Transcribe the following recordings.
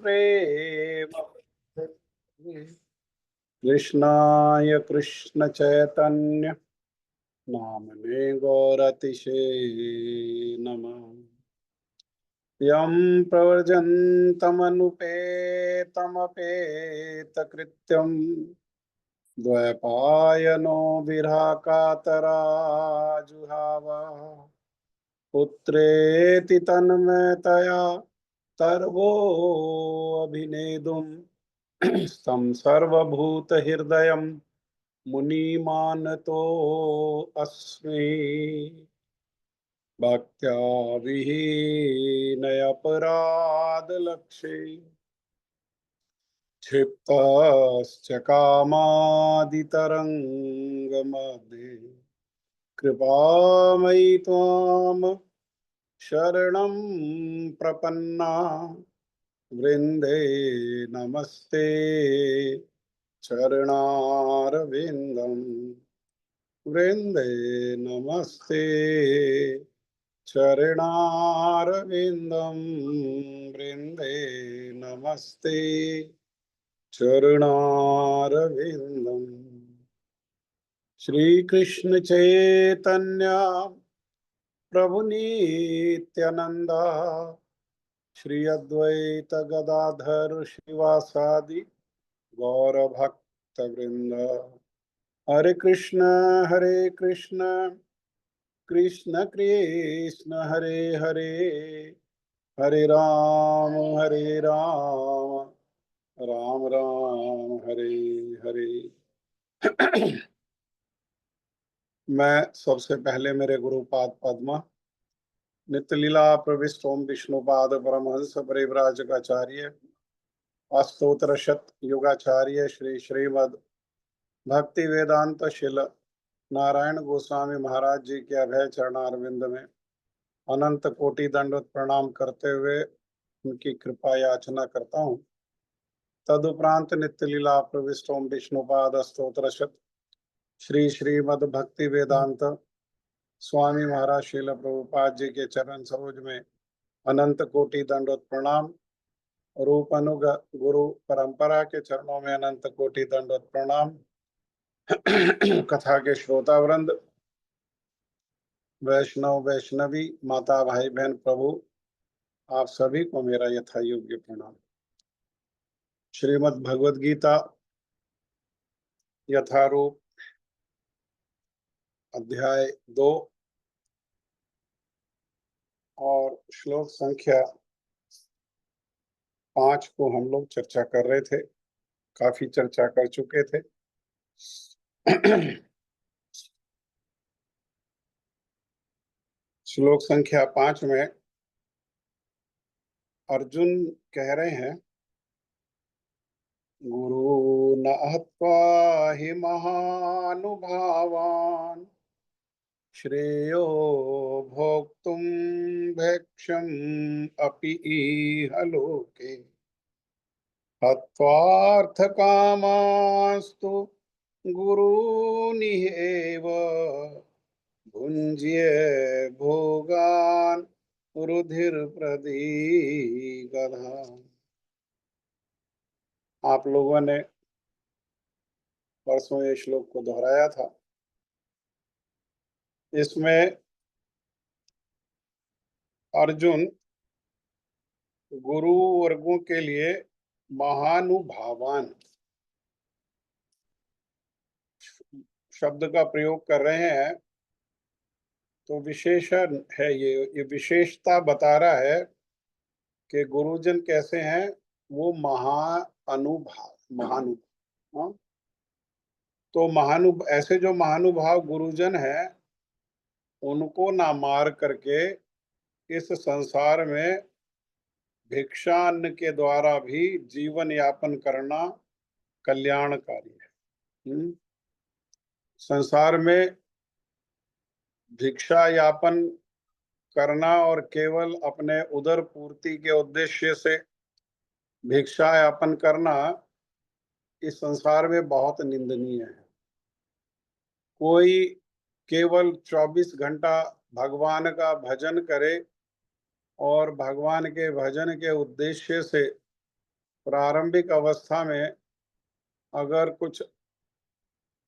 प्रेम कृष्णाय कृष्ण चैतन्य नामने गौरतिशे नमः। यं प्रव्रजन्तमनुपेतमपेतकृत्यं द्वैपायनो विरहकातराजुहाव पुत्रेति तन्मयतया सर्वोऽभिनेदुं तं सर्वभूतहृदयं मुनिमानतोऽस्मि। भक्त्या विहीनयपराधलक्षे क्षिप्तश्च कामादितरङ्गमध्ये कृपामयि त्वां शरणं प्रपन्ना वृन्दे नमस्ते चरणारविन्दम् वृन्दे नमस्ते चरणारविन्दं वृन्दे नमस्ते चरणारविन्दम्। श्री कृष्ण चैतन्य प्रभु नित्यानंद श्री अद्वैत गदाधर श्रीवासादि गौर भक्त वृंद। हरे कृष्ण कृष्ण कृष्ण हरे हरे, हरे राम राम राम हरे हरे। मैं सबसे पहले मेरे गुरुपाद पद्मा नित्य लीला प्रविष्ट ओम विष्णुपाद परमहंस परिव्राजकाचार्य अस्तोत्र शत युगाचार्य श्री श्रीमद भक्ति वेदांत शिल नारायण गोस्वामी महाराज जी के अभय चरणारविंद में अनंत कोटि दंडवत प्रणाम करते हुए उनकी कृपा याचना करता हूँ। तदुपरांत नित्य लीला प्रविष्ट ओम विष्णुपाद स्तोत्र शत श्री श्रीमद भक्ति वेदांत स्वामी महाराज श्रील प्रभुपाद जी के चरण सरोज में अनंत कोटि दंडवत प्रणाम। रूप अनुग गुरु परंपरा के चरणों में अनंत कोटि दंडवत प्रणाम। कथा के श्रोता वृंद, वैष्णव वैष्णवी, माता भाई बहन, प्रभु आप सभी को मेरा यथा योग्य प्रणाम। श्रीमद् भगवद गीता यथारूप अध्याय 2 और श्लोक संख्या 5 को हम लोग चर्चा कर रहे थे, काफी चर्चा कर चुके थे। श्लोक संख्या 5 में अर्जुन कह रहे हैं, गुरु न हत्वा हि महानुभावान् श्रेयो भोक्तुं भैक्षम् अपि इह लोके हत्वार्थकामास्तु गुरूनिहेव भुञ्ज्य भोगान् रुधिरप्रदिगधा। आप लोगों ने परसों ये श्लोक को दोहराया था। इसमें अर्जुन गुरु वर्गों के लिए महानुभावान शब्द का प्रयोग कर रहे हैं। तो विशेषण है, ये विशेषता बता रहा है कि गुरुजन कैसे हैं, वो महानुभाव। हाँ? तो ऐसे जो महानुभाव गुरुजन है उनको ना मार करके इस संसार में भिक्षान्न के द्वारा भी जीवन यापन करना कल्याणकारी है। संसार में भिक्षा यापन करना और केवल अपने उदर पूर्ति के उद्देश्य से भिक्षा यापन करना इस संसार में बहुत निंदनीय है। कोई केवल 24 घंटा भगवान का भजन करे और भगवान के भजन के उद्देश्य से प्रारंभिक अवस्था में अगर कुछ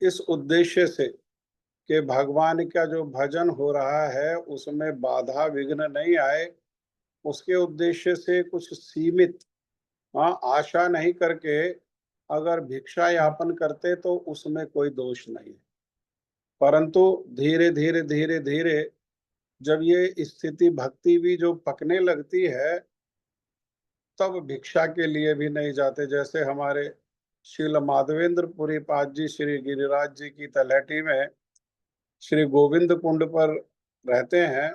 इस उद्देश्य से कि भगवान का जो भजन हो रहा है उसमें बाधा विघ्न नहीं आए, उसके उद्देश्य से कुछ सीमित आशा नहीं करके अगर भिक्षा यापन करते तो उसमें कोई दोष नहीं है। परंतु धीरे धीरे धीरे धीरे जब ये स्थिति भक्ति भी जो पकने लगती है तब भिक्षा के लिए भी नहीं जाते। जैसे हमारे श्रील माधवेंद्र पुरी पाद जी श्री गिरिराज जी की तलहटी में श्री गोविंद कुंड पर रहते हैं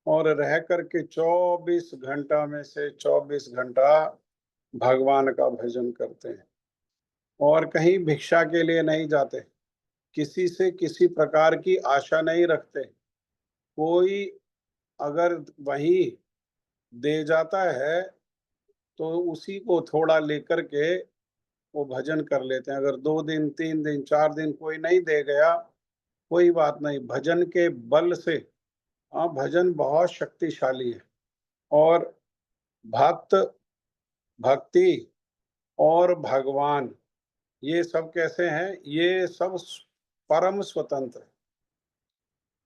और रह करके 24 घंटा में से 24 घंटा भगवान का भजन करते हैं और कहीं भिक्षा के लिए नहीं जाते, किसी से किसी प्रकार की आशा नहीं रखते। कोई अगर वहीं दे जाता है तो उसी को थोड़ा लेकर के वो भजन कर लेते हैं। अगर 2 दिन 3 दिन 4 दिन कोई नहीं दे गया, कोई बात नहीं, भजन के बल से भजन बहुत शक्तिशाली है। और भक्त, भक्ति और भगवान ये सब कैसे हैं? ये सब परम स्वतंत्र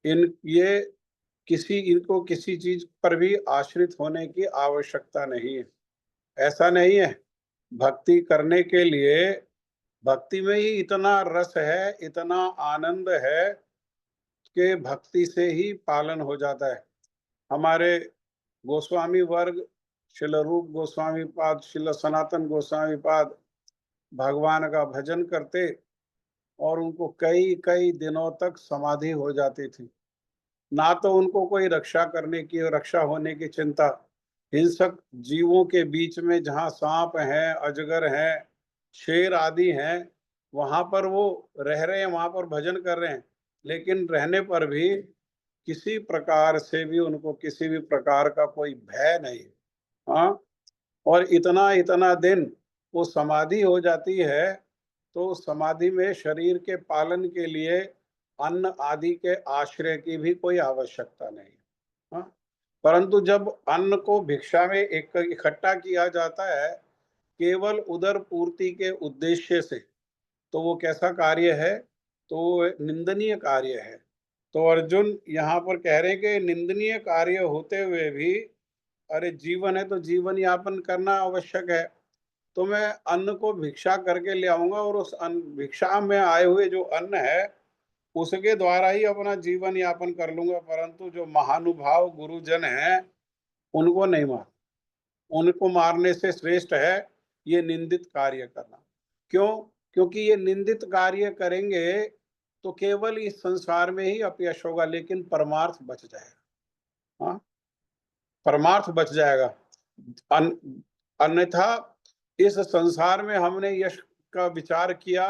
इन ये इनको किसी चीज पर भी आश्रित होने की आवश्यकता नहीं है। ऐसा नहीं है, भक्ति करने के लिए भक्ति में ही इतना रस है, इतना आनंद है कि भक्ति से ही पालन हो जाता है। हमारे गोस्वामी वर्ग शिल रूप गोस्वामी पाद, शिल सनातन गोस्वामी पाद भगवान का भजन करते और उनको कई कई दिनों तक समाधि हो जाती थी। ना तो उनको कोई रक्षा करने की और रक्षा होने की चिंता, हिंसक जीवों के बीच में जहाँ सांप हैं, अजगर हैं, शेर आदि हैं, वहां पर वो रह रहे हैं, वहां पर भजन कर रहे हैं, लेकिन रहने पर भी किसी प्रकार से भी उनको किसी भी प्रकार का कोई भय नहीं। हाँ, और इतना इतना दिन वो समाधि हो जाती है तो उस समाधि में शरीर के पालन के लिए अन्न आदि के आश्रय की भी कोई आवश्यकता नहीं। हाँ, परंतु जब अन्न को भिक्षा में एक इकट्ठा किया जाता है केवल उदर पूर्ति के उद्देश्य से, तो वो कैसा कार्य है? तो वो निंदनीय कार्य है। तो अर्जुन यहाँ पर कह रहे हैं कि निंदनीय कार्य होते हुए भी अरे जीवन है तो जीवन यापन करना आवश्यक है, तो मैं अन्न को भिक्षा करके ले आऊंगा और उस अन्न भिक्षा में आए हुए जो अन्न है उसके द्वारा ही अपना जीवन यापन कर लूंगा। परंतु जो महानुभाव गुरुजन हैं उनको नहीं मार, उनको मारने से श्रेष्ठ है ये निंदित कार्य करना। क्यों? क्योंकि ये निंदित कार्य करेंगे तो केवल इस संसार में ही अपयश होगा, लेकिन परमार्थ बच जाएगा। हाँ, परमार्थ बच जाएगा। अन्यथा इस संसार में हमने यश का विचार किया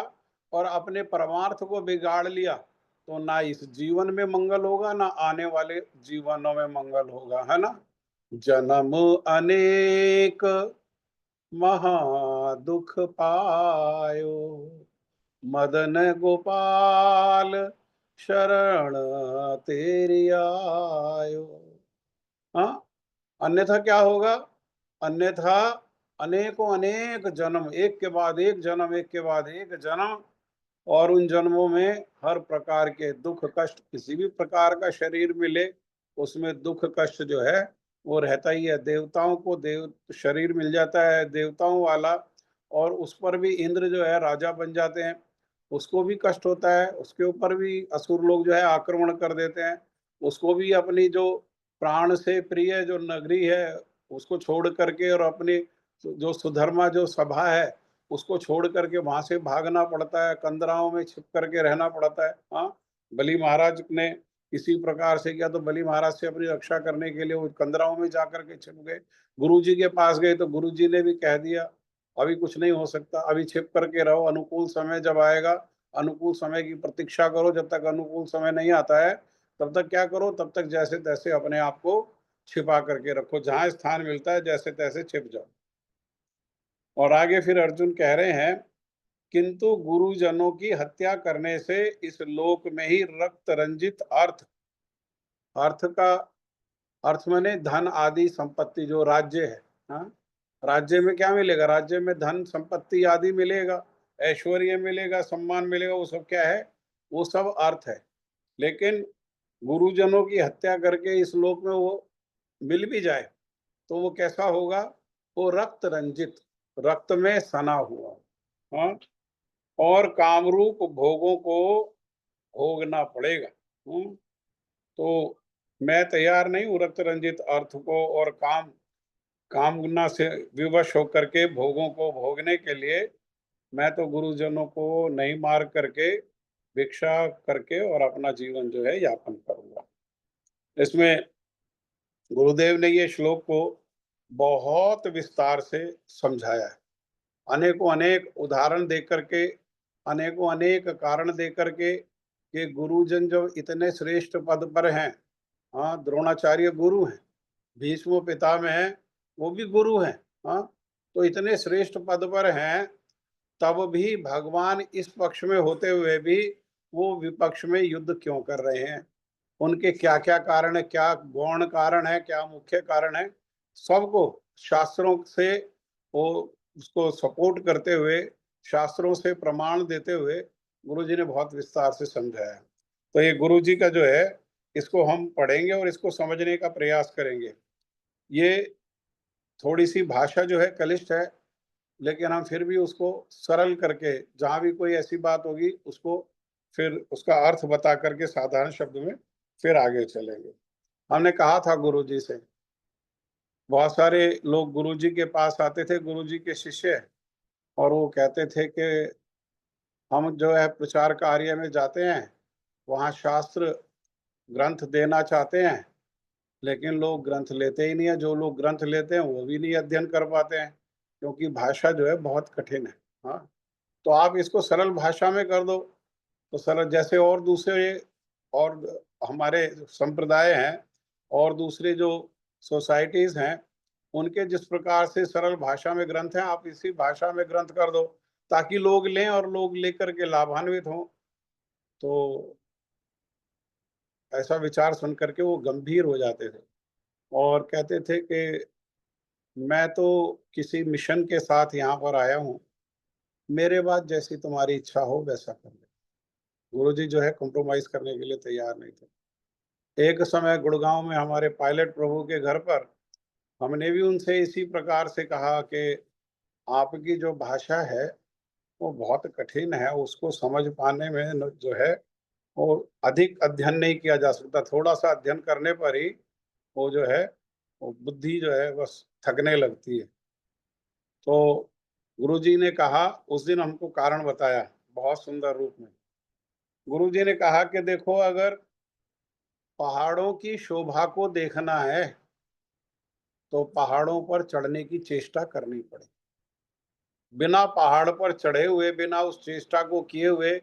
और अपने परमार्थ को बिगाड़ लिया तो ना इस जीवन में मंगल होगा ना आने वाले जीवनों में मंगल होगा, है ना। जन्म अनेक महा दुख पायो, मदन गोपाल शरण तेरी आयो। हाँ, अन्यथा क्या होगा? अन्यथा अनेकों अनेक जन्म, एक के बाद एक जन्म, एक के बाद एक जन्म, और उन जन्मों में हर प्रकार के दुख कष्ट, किसी भी प्रकार का शरीर मिले उसमें दुख कष्ट जो है वो रहता ही है। देवताओं को देव शरीर मिल जाता है देवताओं वाला, और उस पर भी इंद्र जो है राजा बन जाते हैं, उसको भी कष्ट होता है, उसके ऊपर भी असुर लोग जो है आक्रमण कर देते हैं, उसको भी अपनी जो प्राण से प्रिय जो नगरी है उसको छोड़ करके और अपनी जो सुधर्मा जो सभा है उसको छोड़ करके वहां से भागना पड़ता है, कंदराओं में छिप करके रहना पड़ता है। हाँ, बलि महाराज ने इसी प्रकार से किया, तो बलि महाराज से अपनी रक्षा करने के लिए वो कंदराओं में जाकर के छिप गए। गुरुजी के पास गए तो गुरुजी ने भी कह दिया अभी कुछ नहीं हो सकता, अभी छिप करके रहो, अनुकूल समय जब आएगा अनुकूल समय की प्रतीक्षा करो, जब तक अनुकूल समय नहीं आता है तब तक क्या करो, तब तक जैसे तैसे अपने आप को छिपा करके रखो, जहां स्थान मिलता है जैसे तैसे छिप जाओ। और आगे फिर अर्जुन कह रहे हैं किंतु गुरुजनों की हत्या करने से इस लोक में ही रक्त रंजित अर्थ, अर्थ का अर्थ माने धन आदि संपत्ति जो राज्य है, हाँ, राज्य में क्या मिलेगा? राज्य में धन संपत्ति आदि मिलेगा, ऐश्वर्य मिलेगा, सम्मान मिलेगा, वो सब क्या है? वो सब अर्थ है। लेकिन गुरुजनों की हत्या करके इस लोक में वो मिल भी जाए, तो वो कैसा होगा? वो रक्त रंजित, रक्त में सना हुआ, हाँ? और कामरूप भोगों को भोगना पड़ेगा। तो मैं तैयार नहीं हूँ रक्त रंजित अर्थ को और कामना से विवश होकर के भोगों को भोगने के लिए। मैं तो गुरुजनों को नहीं मार करके भिक्षा करके और अपना जीवन जो है यापन करूंगा। इसमें गुरुदेव ने ये श्लोक को बहुत विस्तार से समझाया है, अनेकों अनेक उदाहरण दे करके, अनेकों अनेक कारण दे करके कि गुरुजन जब इतने श्रेष्ठ पद पर हैं, हाँ, द्रोणाचार्य गुरु हैं, भीष्म पितामह हैं, वो भी गुरु हैं, हाँ, तो इतने श्रेष्ठ पद पर हैं, तब भी भगवान इस पक्ष में होते हुए भी वो विपक्ष में युद्ध क्यों कर रहे हैं? उनके क्या-क्या कारण है, क्या गौण कारण है, क्या मुख्य कारण है, सबको शास्त्रों से वो उसको सपोर्ट करते हुए, शास्त्रों से प्रमाण देते हुए गुरुजी ने बहुत विस्तार से समझाया है। तो ये गुरुजी का जो है, इसको हम पढ़ेंगे और इसको समझने का प्रयास करेंगे। ये थोड़ी-सी भाषा जो है क्लिष्ट है, लेकिन हम फिर भी उसको सरल करके, जहाँ भी कोई ऐसी बात होगी, उसको फिर उसका अर्थ बता करके साधारण शब्द में फिर आगे चलेंगे। हमने कहा था गुरुजी से, बहुत सारे लोग गुरुजी के पास आते थे, गुरुजी के शिष्य, और वो कहते थे कि हम जो है प्रचार कार्य में जाते हैं, वहाँ शास्त्र ग्रंथ देना चाहते हैं, लेकिन लोग ग्रंथ लेते ही नहीं है। जो लोग ग्रंथ लेते हैं, वो भी नहीं अध्ययन कर पाते हैं, क्योंकि भाषा जो है बहुत कठिन है। हाँ, तो आप इसको सरल भाषा में कर दो, तो सरल जैसे और दूसरे और हमारे संप्रदाय हैं और दूसरे जो सोसाइटीज़ हैं, उनके जिस प्रकार से सरल भाषा में ग्रंथ हैं, आप इसी भाषा में ग्रंथ कर दो, ताकि लोग लें और लोग लेकर के लाभान्वित हों। तो ऐसा विचार सुन कर के वो गंभीर हो जाते थे और कहते थे कि मैं तो किसी मिशन के साथ यहाँ पर आया हूँ, मेरे बाद जैसी तुम्हारी इच्छा हो वैसा कर ले। गुरुजी जो है कॉम्प्रोमाइज़ करने के लिए तैयार नहीं थे। एक समय गुड़गाँव में हमारे पायलट प्रभु के घर पर हमने भी उनसे इसी प्रकार से कहा कि आपकी जो भाषा है, वो बहुत कठिन है, उसको समझ पाने में न जो है, वो अधिक अध्ययन नहीं किया जा सकता। थोड़ा-सा अध्ययन करने पर ही वो जो है, वो बुद्धि जो है बस थकने लगती है। तो गुरुजी ने कहा, उस दिन हमको कारण बताया, बहुत सुंदर रूप में। गुरुजी ने कहा कि देखो, अगर पहाड़ों की शोभा को देखना है, तो पहाड़ों पर चढ़ने की चेष्टा करनी पड़ेगी। बिना पहाड़ पर चढ़े हुए, बिना उस चेष्टा को किए हुए,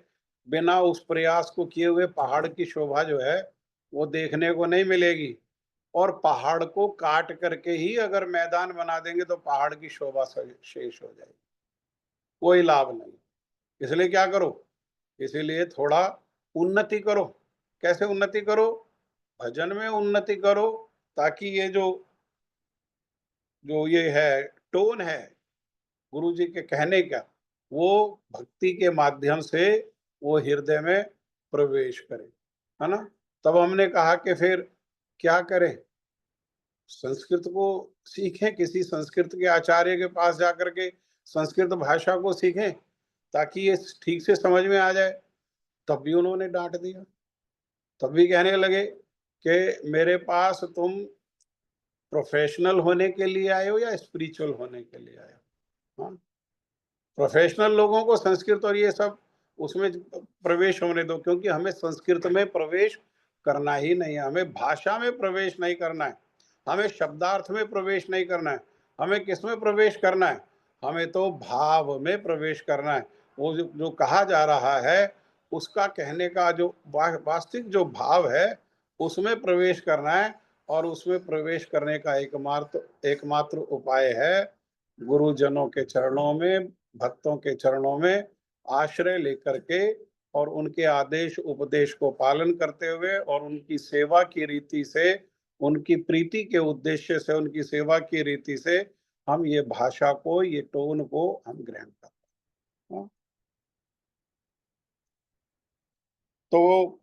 बिना उस प्रयास को किए हुए पहाड़ की शोभा जो है, वो देखने को नहीं मिलेगी। और पहाड़ को काट करके ही अगर मैदान बना देंगे, तो पहाड़ की शोभा शेष हो जाएगी, कोई लाभ नहीं। इसलिए क्या करो? इसीलिए थोड़ा उन्नति करो। कैसे उन्नति करो? भजन में उन्नति करो, ताकि ये जो जो ये है टोन है गुरुजी के कहने का, वो भक्ति के माध्यम से वो हृदय में प्रवेश करे, है ना? तब हमने कहा कि फिर क्या करें? संस्कृत को सीखें, किसी संस्कृत के आचार्य के पास जाकर के संस्कृत भाषा को सीखें, ताकि ये ठीक से समझ में आ जाए। तब भी उन्होंने डाँट दिया। तब भी कहने लगे कि मेरे पास तुम प्रोफ़ेशनल होने के लिए आए हो या स्पिरिचुअल होने के लिए आए हो? हाँ? प्रोफेशनल लोगों को संस्कृत और ये सब उसमें प्रवेश होने दो, क्योंकि हमें संस्कृत में प्रवेश करना ही नहीं है, हमें भाषा में प्रवेश नहीं करना है, हमें शब्दार्थ में प्रवेश नहीं करना है, हमें किस में प्रवेश करना है? हमें तो भाव में प्रवेश करना है। वो जो कहा जा रहा है, उसका कहने का जो वास्तविक जो भाव है, उसमें प्रवेश करना है। और उसमें प्रवेश करने का एकमात्र उपाय है गुरुजनों के चरणों में, भक्तों के चरणों में आश्रय लेकर के, और उनके आदेश उपदेश को पालन करते हुए और उनकी सेवा की रीति से, उनकी प्रीति के उद्देश्य से, उनकी सेवा की रीति से हम ये भाषा को, ये टोन को हम ग्रहण करते हैं। तो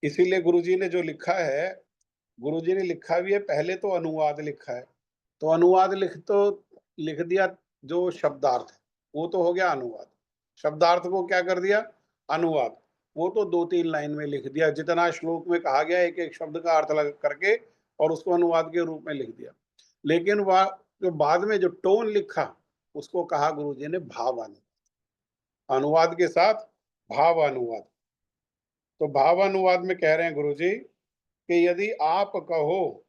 इसीलिए गुरुजी ने जो लिखा है, गुरुजी ने लिखा भी है, पहले तो अनुवाद लिखा है। तो अनुवाद लिख दिया, जो शब्दार्थ है, वो तो हो गया अनुवाद। शब्दार्थ को क्या कर दिया? अनुवाद। वो तो 2-3 लाइन में लिख दिया, जितना श्लोक में कहा गया एक-एक शब्द का अर्थ अलग करके और उसको अनुवाद के रूप में लिख दिया। लेकिन वह जो बाद में जो टोन लिखा, उसको कहा गुरुजी ने भावानुवाद। अनुवाद के साथ भावानुवाद। तो भावानुवाद में कह रहे हैं गुरुजी कि यदि आप कहो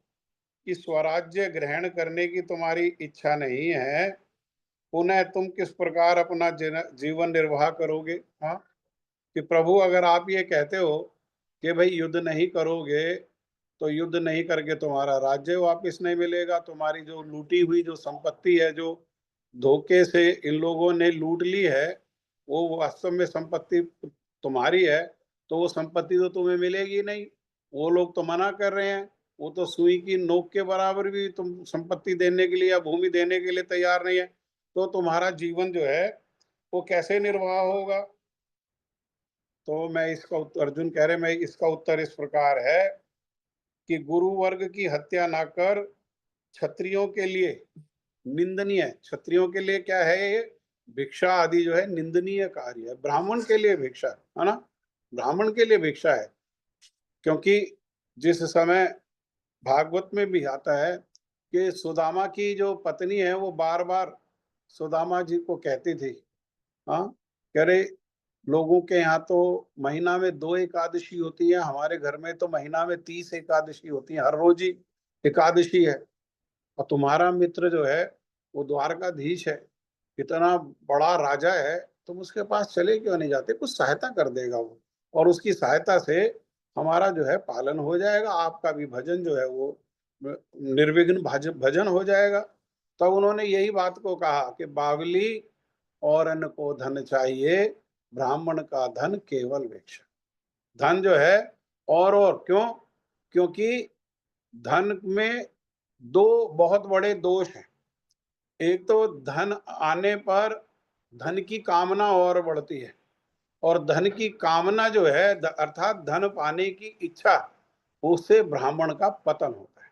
कि स्वराज्य ग्रहण करने की तुम्हारी इच्छा नहीं है, पुनः तुम किस प्रकार अपना जीवन निर्वाह करोगे? हाँ, कि प्रभु अगर आप ये कहते हो कि भाई युद्ध नहीं करोगे, तो युद्ध नहीं करके तुम्हारा राज्य वापस नहीं मिलेगा, तुम्हारी जो लूटी हुई जो संपत्ति है, जो धोखे से इन लोगों ने लूट ली है, वो वास्तव में संपत्ति तुम्हारी है, तो वो संपत्ति तो तुम्हें मिलेगी नहीं। वो लोग तो मना कर रहे हैं, वो तो सुई की नोक के बराबर भी तुम संपत्ति देने के लिए या भूमि देने के लिए तैयार नहीं है। तो तुम्हारा जीवन जो है, वो कैसे निर्वाह होगा? तो मैं इसका उत्तर, अर्जुन कह रहे, मैं इसका उत्तर इस प्रकार है कि गुरु वर्ग की हत्या ना कर, क्षत्रियों के लिए निंदनीय है। क्षत्रियों के लिए क्या है ये? भिक्षा आदि जो है निंदनीय कार्य है। ब्राह्मण के लिए भिक्षा है ना? ब्राह्मण के लिए भिक्षा है। क्योंकि जिस समय भागवत में भी आता है कि सुदामा की जो पत्नी है, वो बार बार सुदामा जी को कहती थी, हाँ, कह रहे लोगों के यहाँ तो महीना में 2 एकादशी होती है, हमारे घर में तो महीना में 30 एकादशी होती है, हर रोज ही एकादशी है। और तुम्हारा मित्र जो है, वो द्वारकाधीश है, इतना बड़ा राजा है, तुम उसके पास चले क्यों नहीं जाते? कुछ सहायता कर देगा वो, और उसकी सहायता से हमारा जो है पालन हो जाएगा, आपका भी भजन जो है वो निर्विघ्न भजन हो जाएगा। तब उन्होंने यही बात को कहा कि बावली और अन्न को धन चाहिए, ब्राह्मण का धन केवल भिक्षा। धन जो है, और क्यों? क्योंकि धन में 2 बहुत बड़े दोष हैं। एक तो धन आने पर धन की कामना और बढ़ती है, और धन की कामना जो है, अर्थात धन पाने की इच्छा, उससे ब्राह्मण का पतन होता है।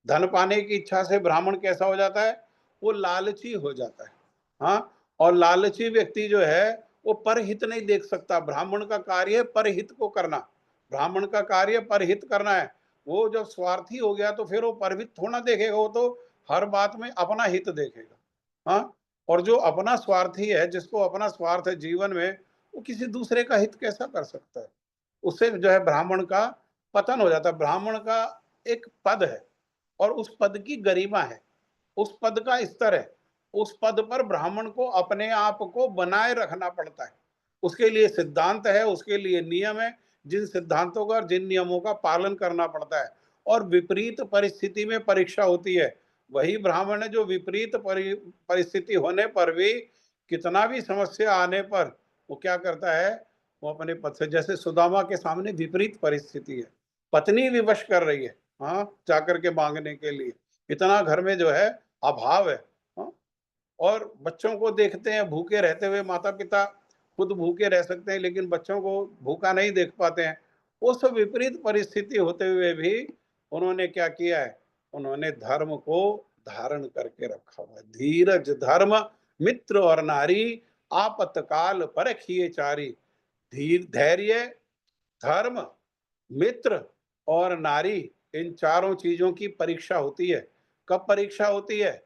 धन पाने की इच्छा से ब्राह्मण कैसा हो जाता है? वो लालची हो जाता है। हाँ, और लालची व्यक्ति जो है, वो परहित नहीं देख सकता। ब्राह्मण का कार्य है परहित को करना, ब्राह्मण का कार्य परहित करना है। वो जब स्वार्थी हो गया तो फिर वो परहित थोड़ा देखेगा, वो तो हर बात में अपना हित देखेगा। हाँ, और जो अपना स्वार्थी है, जिसको अपना स्वार्थ है जीवन में, वो किसी दूसरे का हित कैसा कर सकता है? उससे जो है ब्राह्मण का पतन हो जाता है। ब्राह्मण का एक पद है और उस पद की गरिमा है, उस पद का स्तर है। उस पद पर ब्राह्मण को अपने आप को बनाए रखना पड़ता है। उसके लिए सिद्धांत है, उसके लिए नियम है, जिन सिद्धांतों का, जिन नियमों का पालन करना पड़ता है। और विपरीत परिस्थिति में परीक्षा होती है। वही ब्राह्मण है जो विपरीत परिस्थिति होने पर भी, कितना भी समस्या आने पर, वो क्या करता है? वो अपने पद से, जैसे सुदामा के सामने विपरीत परिस्थिति है, पत्नी विवश कर रही है, हाँ, जाकर के मांगने के लिए, इतना घर में जो है अभाव है, हाँ? और बच्चों को देखते हैं भूखे रहते हुए, माता पिता खुद भूखे रह सकते हैं लेकिन बच्चों को भूखा नहीं देख पाते हैं। उस विपरीत परिस्थिति होते हुए भी उन्होंने क्या किया है? उन्होंने धर्म को धारण करके रखा हुआ है। धीरज धर्म मित्र और नारी, आपतकाल परखिए चारी। धीर धैर्य, धर्म, मित्र और नारी, इन चारों चीजों की परीक्षा होती है। कब परीक्षा होती है?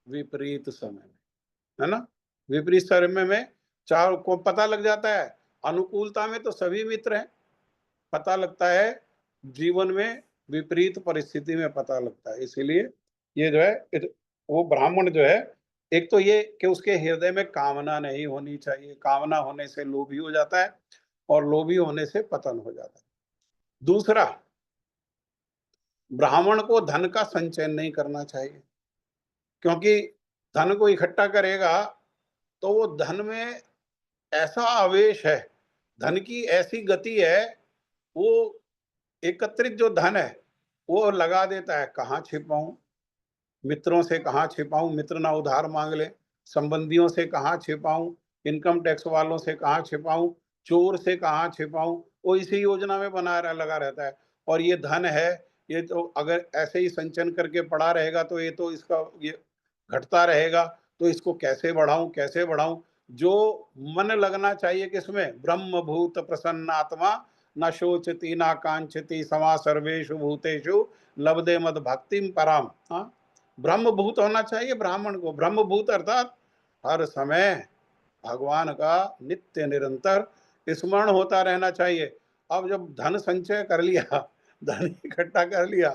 विपरीत समय में, है ना? विपरीत समय में चारों को पता लग जाता है। अनुकूलता में तो सभी मित्र हैं, पता लगता है जीवन में विपरीत परिस्थिति में पता लगता है। इसीलिए ये जो है, वो ब्राह्मण जो है, एक तो ये कि उसके हृदय में कामना नहीं होनी चाहिए। कामना होने से लोभी हो जाता है और लोभी होने से पतन हो जाता है। दूसरा, ब्राह्मण को धन का संचयन नहीं करना चाहिए, क्योंकि धन को इकट्ठा करेगा तो वो धन में ऐसा आवेश है, धन की ऐसी गति है, वो एकत्रित जो धन है वो लगा देता है, कहाँ छिपाऊं, मित्रों से कहाँ छिपाऊं, मित्र ना उधार मांग ले, संबंधियों से कहाँ छिपाऊं, इनकम टैक्स वालों से कहाँ छिपाऊं, चोर से कहाँ छिपाऊं, वो इसी योजना में लगा रहता है। और ये धन है, ये तो अगर ऐसे ही संचयन करके पड़ा रहेगा तो ये तो इसका ये घटता रहेगा, तो इसको कैसे बढ़ाऊं, कैसे बढ़ाऊं। जो मन लगना चाहिए किसमें, ब्रह्म भूत प्रसन्नात्मा न शोचती न कांक्षति समा सर्वेषु भूतेषु लब्धे मद भक्तिम पराम। हाँ, ब्रह्मभूत होना चाहिए ब्राह्मण को। ब्रह्मभूत अर्थात हर समय भगवान का नित्य निरंतर स्मरण होता रहना चाहिए। अब जब धन संचय कर लिया, धन इकट्ठा कर लिया,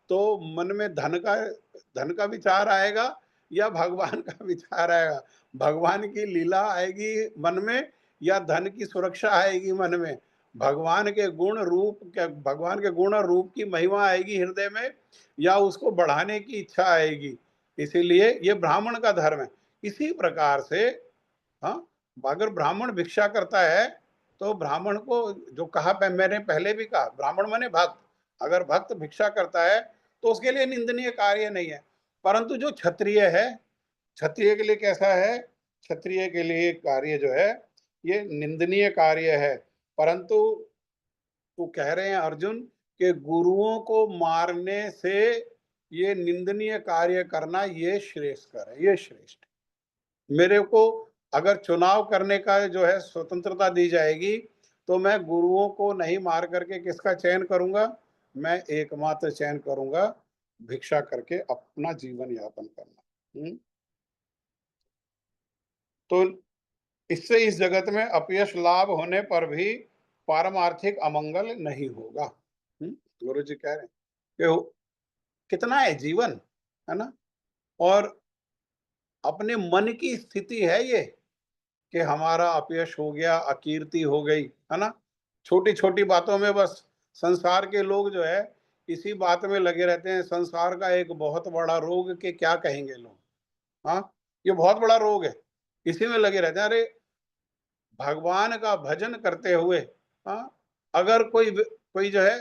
तो मन में धन का विचार आएगा या भगवान का विचार आएगा, भगवान की लीला आएगी मन में या धन की सुरक्षा आएगी मन में, भगवान के गुण रूप क्या, भगवान के गुण और रूप की महिमा आएगी हृदय में या उसको बढ़ाने की इच्छा आएगी। इसीलिए ये ब्राह्मण का धर्म है। इसी प्रकार से हाँ, अगर ब्राह्मण भिक्षा करता है तो ब्राह्मण को, जो कहा मैंने पहले भी कहा, ब्राह्मण माने भक्त, अगर भक्त भिक्षा करता है तो उसके लिए निंदनीय कार्य नहीं है। परंतु जो क्षत्रिय है, क्षत्रिय के लिए कैसा है, क्षत्रिय के लिए कार्य जो है ये निंदनीय कार्य है। परंतु तो कह रहे हैं अर्जुन कि गुरुओं को मारने से ये निंदनीय कार्य करना ये श्रेष्ठकर है, ये श्रेष्ठ। मेरे को अगर चुनाव करने का जो है स्वतंत्रता दी जाएगी तो मैं गुरुओं को नहीं मार करके किसका चयन करूंगा, मैं एकमात्र चयन करूंगा भिक्षा करके अपना जीवन यापन करना। तो इससे इस जगत में अपयश लाभ होने पर भी पारमार्थिक अमंगल नहीं होगा। गुरु जी कह रहे हैं कि कितना है जीवन, है ना। और अपने मन की स्थिति है ये कि हमारा अपयश हो गया, अकीर्ति हो गई, है ना। छोटी छोटी बातों में बस संसार के लोग जो है इसी बात में लगे रहते हैं। संसार का एक बहुत बड़ा रोग के क्या कहेंगे लोग, हाँ, ये बहुत बड़ा रोग है, इसी में लगे रहते हैं। अरे भगवान का भजन करते हुए, हाँ, अगर कोई जो है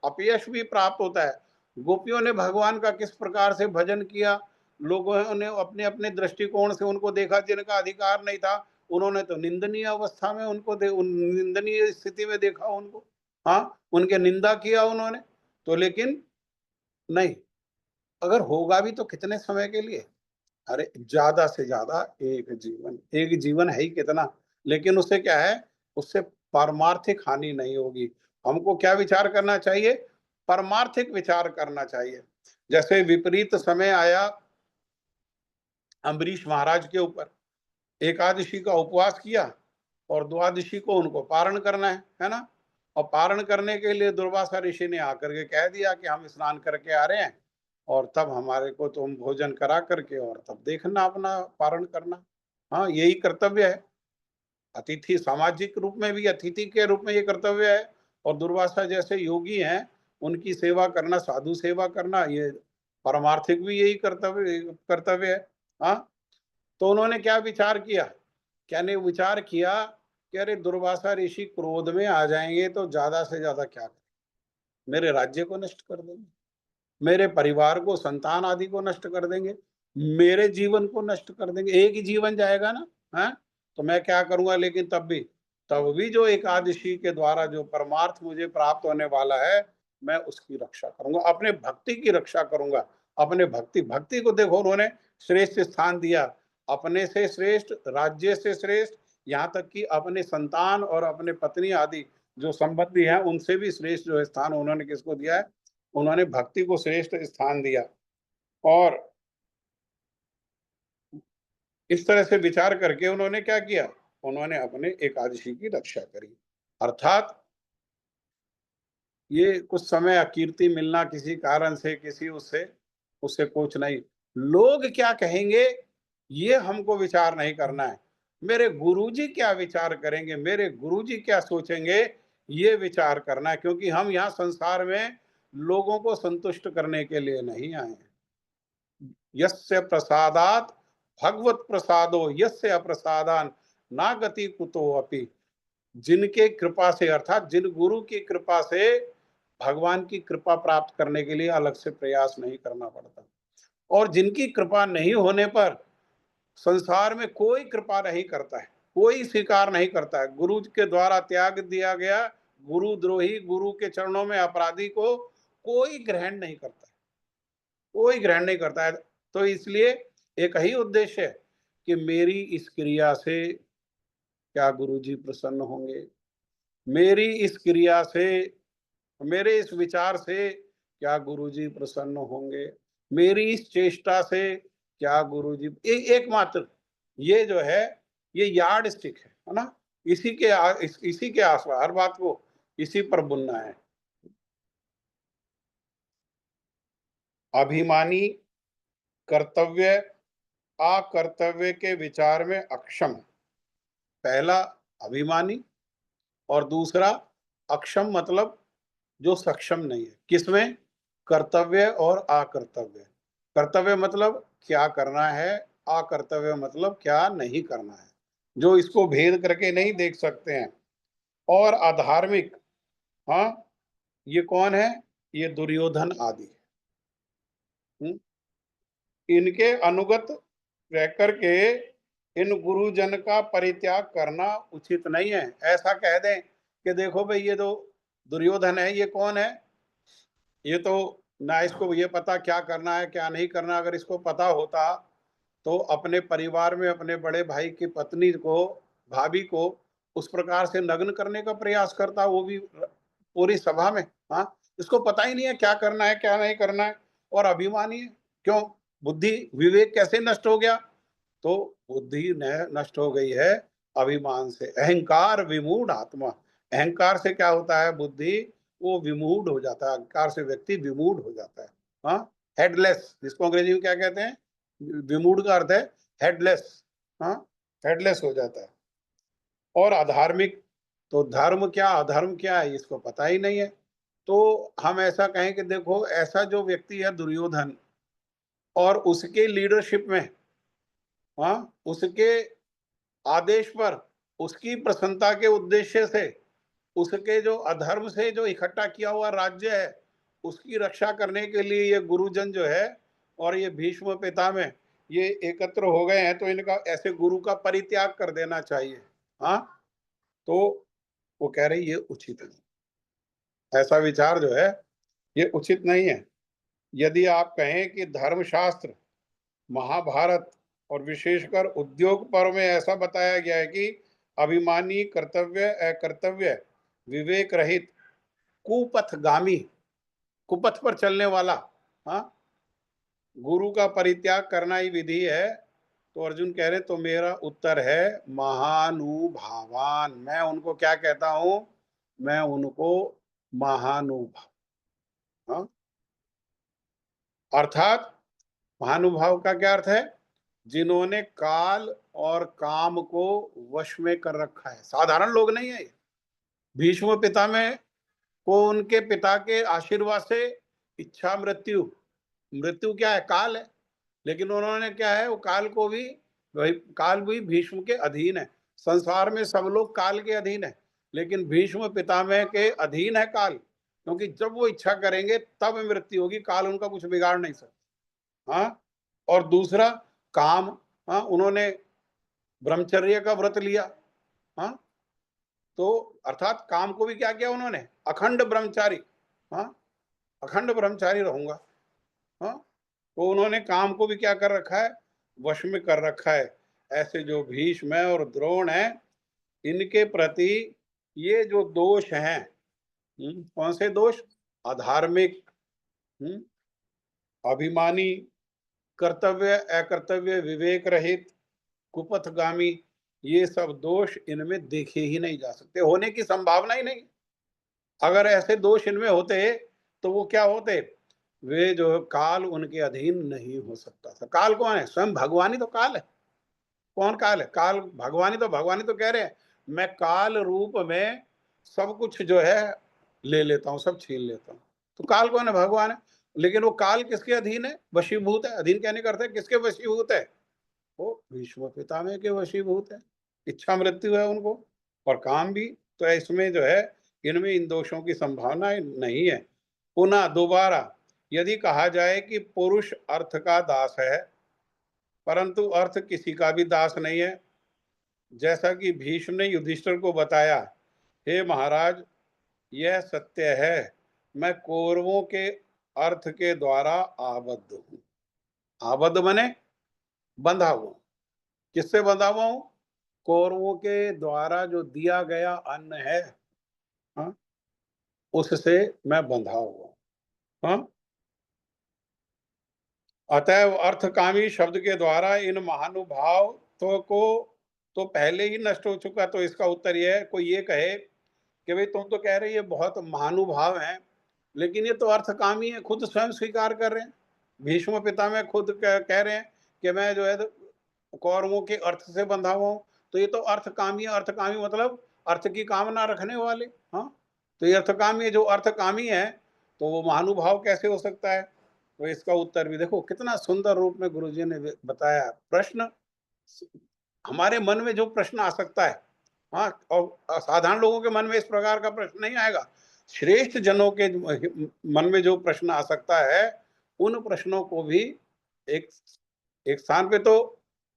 अपयश भी प्राप्त होता है। गोपियों ने भगवान का किस प्रकार से भजन किया, लोगों ने अपने अपने दृष्टिकोण से उनको देखा, जिनका अधिकार नहीं था उन्होंने तो निंदनीय अवस्था में उनको निंदनीय स्थिति में देखा उनको, हाँ, उनके निंदा किया उन्होंने। तो लेकिन नहीं, अगर होगा भी तो कितने समय के लिए, अरे ज्यादा से ज्यादा एक जीवन, एक जीवन है ही कितना, लेकिन उससे क्या है, उससे पारमार्थिक हानि नहीं होगी। हमको क्या विचार करना चाहिए, परमार्थिक विचार करना चाहिए। जैसे विपरीत समय आया अम्बरीश महाराज के ऊपर, एकादशी का उपवास किया और द्वादशी को उनको पारण करना है ना। और पारण करने के लिए दुर्वासा ऋषि ने आकर के कह दिया कि हम स्नान करके आ रहे हैं और तब हमारे को तुम भोजन करा करके और तब देखना अपना पारण करना। हाँ, यही कर्तव्य है। अतिथि, सामाजिक रूप में भी अतिथि के रूप में ये कर्तव्य है। और दुर्वासा जैसे योगी हैं उनकी सेवा करना, साधु सेवा करना, ये परमार्थिक भी यही कर्तव्य कर्तव्य है। हाँ, तो उन्होंने क्या विचार किया, क्या ने विचार किया कि अरे दुर्वासा ऋषि क्रोध में आ जाएंगे तो ज्यादा से ज्यादा क्या करें, मेरे राज्य को नष्ट कर देंगे, मेरे परिवार को, संतान आदि को नष्ट कर देंगे, मेरे जीवन को नष्ट कर देंगे, एक ही जीवन जाएगा ना, है। तो मैं क्या करूंगा, लेकिन तब भी जो एकादशी के द्वारा जो परमार्थ मुझे प्राप्त होने वाला है, मैं उसकी रक्षा करूंगा, अपने भक्ति की रक्षा करूंगा। अपने भक्ति भक्ति को देखो उन्होंने श्रेष्ठ स्थान दिया, अपने से श्रेष्ठ, राज्य से श्रेष्ठ, यहाँ तक कि अपने संतान और अपने पत्नी आदि जो संबंधी हैं उनसे भी श्रेष्ठ जो स्थान उन्होंने किसको दिया है, उन्होंने भक्ति को श्रेष्ठ स्थान दिया। और इस तरह से विचार करके उन्होंने क्या किया, उन्होंने अपने एकादशी की रक्षा करी। अर्थात ये कुछ समय अकीर्ति मिलना किसी कारण से, किसी उससे उससे कुछ नहीं, लोग क्या कहेंगे ये हमको विचार नहीं करना है। मेरे गुरुजी क्या विचार करेंगे, मेरे गुरुजी क्या सोचेंगे, ये विचार करना है। क्योंकि हम यहाँ संसार में लोगों को संतुष्ट करने के लिए नहीं आए हैं। यस्य प्रसादात भगवत प्रसादो यस्य अप्रसादान ना गति कुतो अपि। जिनके कृपा से, अर्थात जिन गुरु की कृपा से भगवान की कृपा प्राप्त करने के लिए अलग से प्रयास नहीं करना पड़ता। और जिनकी कृपा नहीं होने पर संसार में कोई कृपा नहीं करता है, कोई स्वीकार नहीं करता है। गुरु के द्वारा त्याग दिया गया गुरुद्रोही, गुरु के चरणों में अपराधी को कोई ग्रहण नहीं करता है, कोई ग्रहण नहीं करता है। तो इसलिए एक ही उद्देश्य है कि मेरी इस क्रिया से क्या गुरुजी प्रसन्न होंगे, मेरी इस क्रिया से, मेरे इस विचार से क्या गुरुजी प्रसन्न होंगे, मेरी इस चेष्टा से क्या गुरुजी एकमात्र ये जो है ये यार्ड स्टिक है ना। इसी के आस हर बात को इसी पर बुनना है। अभिमानी कर्तव्य अकर्तव्य के विचार में अक्षम। पहला अभिमानी और दूसरा अक्षम, मतलब जो सक्षम नहीं है किसमें, कर्तव्य और अकर्तव्य। कर्तव्य मतलब क्या करना है, अकर्तव्य मतलब क्या नहीं करना है, जो इसको भेद करके नहीं देख सकते हैं। और अधार्मिक, हाँ, ये कौन है, ये दुर्योधन आदि। इनके अनुगत रह करके इन गुरुजन का परित्याग करना उचित नहीं है। ऐसा कह दें कि देखो भाई ये तो दुर्योधन है, ये कौन है, ये तो ना इसको ये पता क्या करना है क्या नहीं करना। अगर इसको पता होता तो अपने परिवार में अपने बड़े भाई की पत्नी को, भाभी को उस प्रकार से नग्न करने का प्रयास करता, वो भी पूरी सभा में। हाँ, इसको पता ही नहीं है क्या करना है क्या नहीं करना है, और अभिमानी है। क्यों, बुद्धि विवेक कैसे नष्ट हो गया, तो बुद्धि नष्ट हो गई है अभिमान से। अहंकार विमूढ़ आत्मा, अहंकार से क्या होता है, बुद्धि वो विमूढ़ हो जाता है, अहंकार से व्यक्ति विमूढ़ हो जाता है। हाँ, हेडलेस, जिसको अंग्रेजी में क्या कहते हैं, विमूढ़ का अर्थ है हेडलेस। हाँ, हेडलेस हो जाता है। और अधार्मिक, तो धर्म क्या अधर्म क्या है इसको पता ही नहीं है। तो हम ऐसा कहें कि देखो ऐसा जो व्यक्ति है दुर्योधन, और उसके लीडरशिप में, हाँ, उसके आदेश पर, उसकी प्रसन्नता के उद्देश्य से, उसके जो अधर्म से जो इकट्ठा किया हुआ राज्य है उसकी रक्षा करने के लिए ये गुरुजन जो है और ये भीष्म पितामह ये एकत्र हो गए हैं, तो इनका ऐसे गुरु का परित्याग कर देना चाहिए। हाँ, तो वो कह रहे ये उचित नहीं, ऐसा विचार जो है ये उचित नहीं है। यदि आप कहें कि धर्मशास्त्र, महाभारत और विशेषकर उद्योग पर्व में ऐसा बताया गया है कि अभिमानी, कर्तव्य अकर्तव्य, विवेक रहित, कुपथगामी, कुपथ पर चलने वाला, हाँ, गुरु का परित्याग करना ही विधि है, तो अर्जुन कह रहे तो मेरा उत्तर है महानुभावान। मैं उनको क्या कहता हूं, मैं उनको महानुभाव, हाँ, अर्थात महानुभाव का क्या अर्थ है, जिन्होंने काल और काम को वश में कर रखा है। साधारण लोग नहीं है। भीष्म पितामह को उनके पिता के आशीर्वाद से इच्छा मृत्यु, मृत्यु क्या है, काल है, लेकिन उन्होंने क्या है, वो काल को भी, वही काल भी भीष्म के अधीन है। संसार में सब लोग काल के अधीन है, लेकिन भीष्म पितामह के अधीन है काल, क्योंकि जब वो इच्छा करेंगे तब मृत्यु होगी, काल उनका कुछ बिगाड़ नहीं सकता। हाँ, और दूसरा काम, हाँ, उन्होंने ब्रह्मचर्य का व्रत लिया। हाँ, तो अर्थात काम को भी क्या किया उन्होंने, अखंड ब्रह्मचारी। हाँ, अखंड ब्रह्मचारी रहूंगा। हाँ, तो उन्होंने काम को भी क्या कर रखा है, वश में कर रखा है। ऐसे जो भीष्म है और द्रोण है, इनके प्रति ये जो दोष हैं, कौन से दोष, अधार्मिक, अभिमानी, कर्तव्य अकर्तव्य, विवेक रहित, कुपथगामी, ये सब दोष इनमें देखे ही नहीं जा सकते, होने की संभावना ही नहीं। अगर ऐसे दोष इनमें होते तो वो क्या होते, वे जो काल उनके अधीन नहीं हो सकता था। काल कौन है, स्वयं भगवान ही तो काल है। कौन काल है, काल भगवान ही तो, भगवान ही तो कह रहे हैं मैं काल रूप में सब कुछ जो है ले लेता हूँ, सब छीन लेता हूँ। तो काल कौन है, भगवान है। लेकिन वो काल किसके अधीन है, वशीभूत है। अधीन कहने का अर्थ है किसके वशीभूत है, वो भीष्म पितामह के वशीभूत है। इच्छा मृत्यु है उनको, और काम भी। तो इसमें जो है इनमें इन दोषों की संभावना नहीं है। पुनः दोबारा यदि कहा जाए कि पुरुष अर्थ का दास है, परंतु अर्थ किसी का भी दास नहीं है। जैसा कि भीष्म ने युधिष्ठिर को बताया, हे महाराज, यह सत्य है, मैं कौरवों के अर्थ के द्वारा आबद्ध हूं। आबद्ध माने बंधा हुआ। किससे बंधा हुआ हूं? कौरवों के द्वारा जो दिया गया अन्न है, हाँ, उससे मैं बंधा हुआ हूं। हाँ? अतएव अर्थकामी शब्द के द्वारा इन महानुभाव को तो पहले ही नष्ट हो चुका। तो इसका उत्तर यह है, कोई ये कहे कि भाई तुम तो कह रहे ये बहुत महानुभाव हैं, लेकिन ये तो अर्थकामी है, खुद स्वयं स्वीकार कर रहे हैं। भीष्म पितामह खुद कह रहे हैं कि मैं जो है कौरवों के अर्थ से बंधा हुआ हूं। तो ये तो अर्थकामी है। अर्थकामी मतलब अर्थ की कामना रखने वाले। हाँ, तो ये अर्थकामी है। जो अर्थकामी है तो वो महानुभाव कैसे हो सकता है? तो इसका उत्तर भी देखो कितना सुंदर रूप में गुरुजी ने बताया। प्रश्न हमारे मन में जो प्रश्न आ सकता है, हाँ, और साधारण लोगों के मन में इस प्रकार का प्रश्न नहीं आएगा। श्रेष्ठ जनों के मन में जो प्रश्न आ सकता है, उन प्रश्नों को भी एक एक स्थान पे तो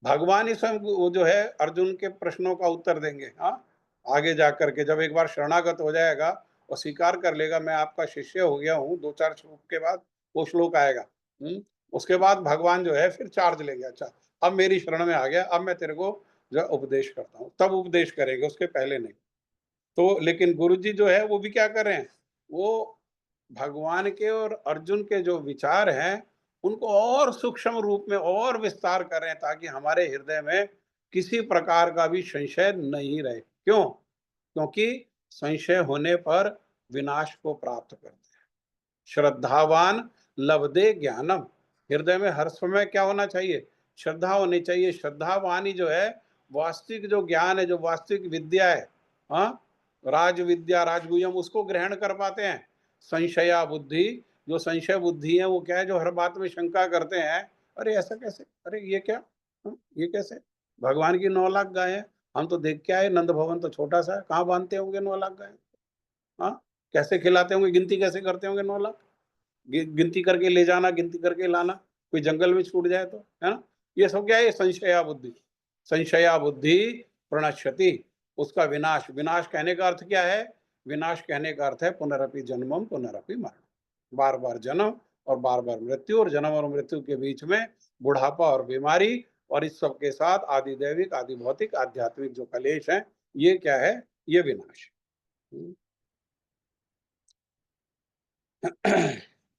भगवान ही स्वयं वो जो है अर्जुन के प्रश्नों का उत्तर देंगे। हाँ, आगे जाकर के जब एक बार शरणागत हो जाएगा और स्वीकार कर लेगा मैं आपका शिष्य हो गया हूँ, 2-4 श्लोक के बाद वो श्लोक आएगा। उसके बाद भगवान जो है फिर चार्ज लेंगे, अच्छा अब मेरी शरण में आ गया, अब मैं तेरे को जो उपदेश करता हूँ, तब उपदेश करेंगे, उसके पहले नहीं। तो लेकिन गुरुजी जो है वो भी क्या कर रहे हैं, वो भगवान के और अर्जुन के जो विचार हैं उनको और सूक्ष्म रूप में और विस्तार कर रहे हैं, ताकि हमारे हृदय में किसी प्रकार का भी संशय नहीं रहे। क्यों? क्योंकि संशय होने पर विनाश को प्राप्त करते हैं। श्रद्धावान लभते ज्ञानम। हृदय में हर समय क्या होना चाहिए? श्रद्धा होनी चाहिए। श्रद्धावान ही जो है वास्तविक जो ज्ञान है, जो वास्तविक विद्या है, हाँ, राज विद्या राजगुह्यम, उसको ग्रहण कर पाते हैं। संशया बुद्धि, जो संशय बुद्धि है वो क्या है? जो हर बात में शंका करते हैं, अरे ऐसा कैसे, अरे ये क्या, ये कैसे? भगवान की 9 लाख गाय है, हम तो देख के आए, नंद भवन तो छोटा सा है, कहाँ बांधते होंगे 9 लाख गाय? हाँ, कैसे खिलाते होंगे, गिनती कैसे करते होंगे 9 लाख? गिनती करके ले जाना, गिनती करके लाना, कोई जंगल में छूट जाए तो, है ना? ये सब क्या है? संशया बुद्धि। संशया बुद्धि प्रणश्यति, उसका विनाश। विनाश कहने का अर्थ क्या है? विनाश कहने का अर्थ है पुनरपि जन्मम पुनरपि मरण, बार बार जन्म और बार बार मृत्यु, और जन्म और मृत्यु के बीच में बुढ़ापा और बीमारी, और इस सब के साथ आदि दैविक आदि भौतिक आध्यात्मिक जो कलेश हैं, ये क्या है? ये विनाश।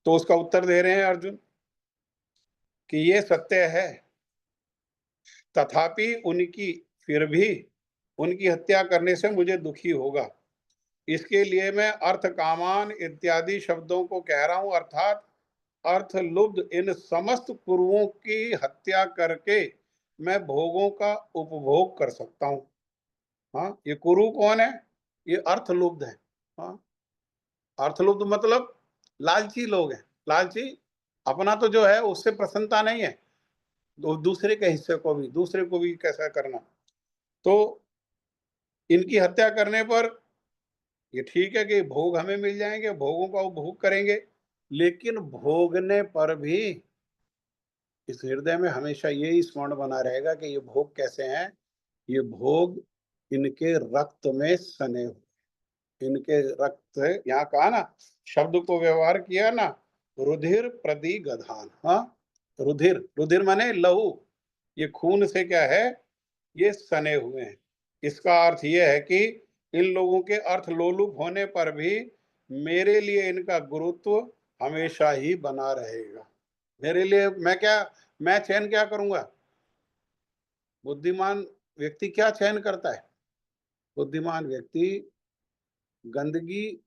तो उसका उत्तर दे रहे हैं अर्जुन कि ये सत्य है, तथापि उनकी फिर भी उनकी हत्या करने से मुझे दुखी होगा। इसके लिए मैं अर्थ कामान इत्यादि शब्दों को कह रहा हूं, अर्थात अर्थ लुब्ध इन समस्त कुरुओं की हत्या करके मैं भोगों का उपभोग कर सकता हूं। हाँ, ये कुरु कौन है? ये अर्थ लुब्ध है। हाँ, अर्थ लुब्ध मतलब लालची लोग हैं। लालची, अपना तो जो है उससे प्रसन्नता नहीं है, दूसरे के हिस्से को भी, दूसरे को भी कैसा करना। तो इनकी हत्या करने पर ये ठीक है कि भोग हमें मिल जाएंगे, भोगों का उपभोग करेंगे, लेकिन भोगने पर भी इस हृदय में हमेशा यही स्मरण बना रहेगा कि ये भोग कैसे हैं? ये भोग इनके रक्त में सने हुए, इनके रक्त, यहाँ कहा ना, शब्द को व्यवहार किया ना, रुधिर प्रति गधान। हाँ, रुधिर, रुधिर माने लहू, ये खून से क्या है? ये सने हुए हैं। इसका अर्थ ये है कि इन लोगों के अर्थ लोलुप होने पर भी मेरे लिए इनका गुरुत्व हमेशा ही बना रहेगा। मेरे लिए मैं चयन क्या करूंगा? बुद्धिमान व्यक्ति क्या चयन करता है? बुद्धिमान व्यक्ति गंदगी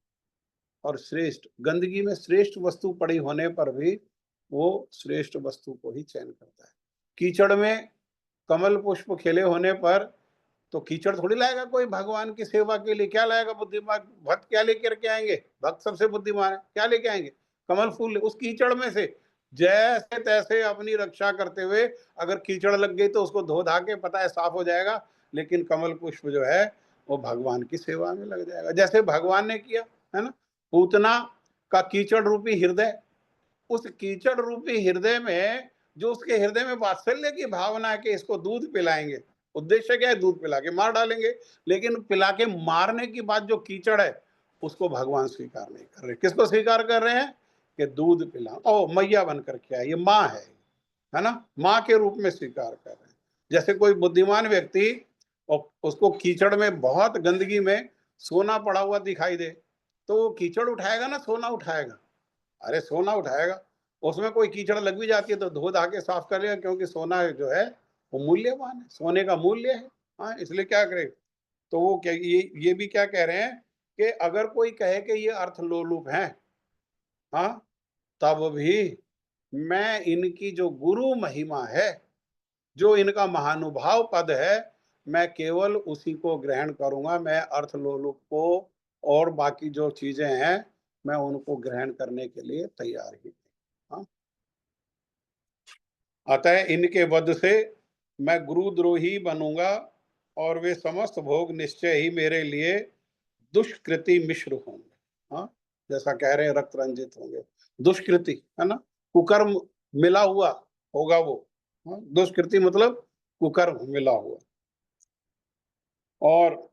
और श्रेष्ठ, गंदगी में श्रेष्ठ वस्तु पड़ी होने पर भी वो श्रेष्ठ वस्तु को ही चयन करता है। कीचड़ में कमल पुष्प खिले होने पर तो कीचड़ थोड़ी लाएगा कोई भगवान की सेवा के लिए। क्या लाएगा बुद्धिमान भक्त? क्या लेकर के आएंगे? भक्त सबसे बुद्धिमान है, क्या लेके आएंगे? कमल फूल। उस कीचड़ में से जैसे तैसे अपनी रक्षा करते हुए, अगर कीचड़ लग गई तो उसको धो धा के पता है साफ हो जाएगा, लेकिन कमल पुष्प जो है वो भगवान की सेवा में लग जाएगा, जैसे भगवान ने किया, है ना? पूतना का कीचड़ रूपी हृदय, उस कीचड़ रूपी हृदय में, जो उसके हृदय में वात्सल्य की भावना है कि इसको दूध पिलाएंगे, उद्देश्य क्या है, दूध पिला के मार डालेंगे, लेकिन पिला के मारने की बात जो कीचड़ है उसको भगवान स्वीकार नहीं कर रहे। किसको स्वीकार कर रहे हैं? कि दूध पिला, ओ मैया बन करके आई, ये माँ है ना, माँ के रूप में स्वीकार कर रहे हैं। जैसे कोई बुद्धिमान व्यक्ति और उसको कीचड़ में, बहुत गंदगी में सोना पड़ा हुआ दिखाई दे, तो वो कीचड़ उठाएगा ना सोना उठाएगा? अरे सोना उठाएगा। उसमें कोई कीचड़ लग भी जाती है तो धो धा के साफ कर लेगा, क्योंकि सोना जो है वो मूल्यवान है, सोने का मूल्य है। हाँ, इसलिए क्या करे, तो वो क्या, ये भी क्या कह रहे हैं कि अगर कोई कहे कि ये अर्थ लोलुप हैं, हाँ, तब भी मैं इनकी जो गुरु महिमा है, जो इनका महानुभाव पद है, मैं केवल उसी को ग्रहण करूंगा। मैं अर्थ लोलुप को और बाकी जो चीजें हैं, मैं उनको ग्रहण करने के लिए तैयार ही नहीं। हाँ? अतः इनके वध से मैं गुरुद्रोही बनूंगा और वे समस्त भोग निश्चय ही मेरे लिए दुष्कृति मिश्र होंगे। हाँ, जैसा कह रहे हैं, रक्त रंजित होंगे, दुष्कृति है ना, कुकर्म मिला हुआ होगा वो। हाँ? दुष्कृति मतलब कुकर्म मिला हुआ। और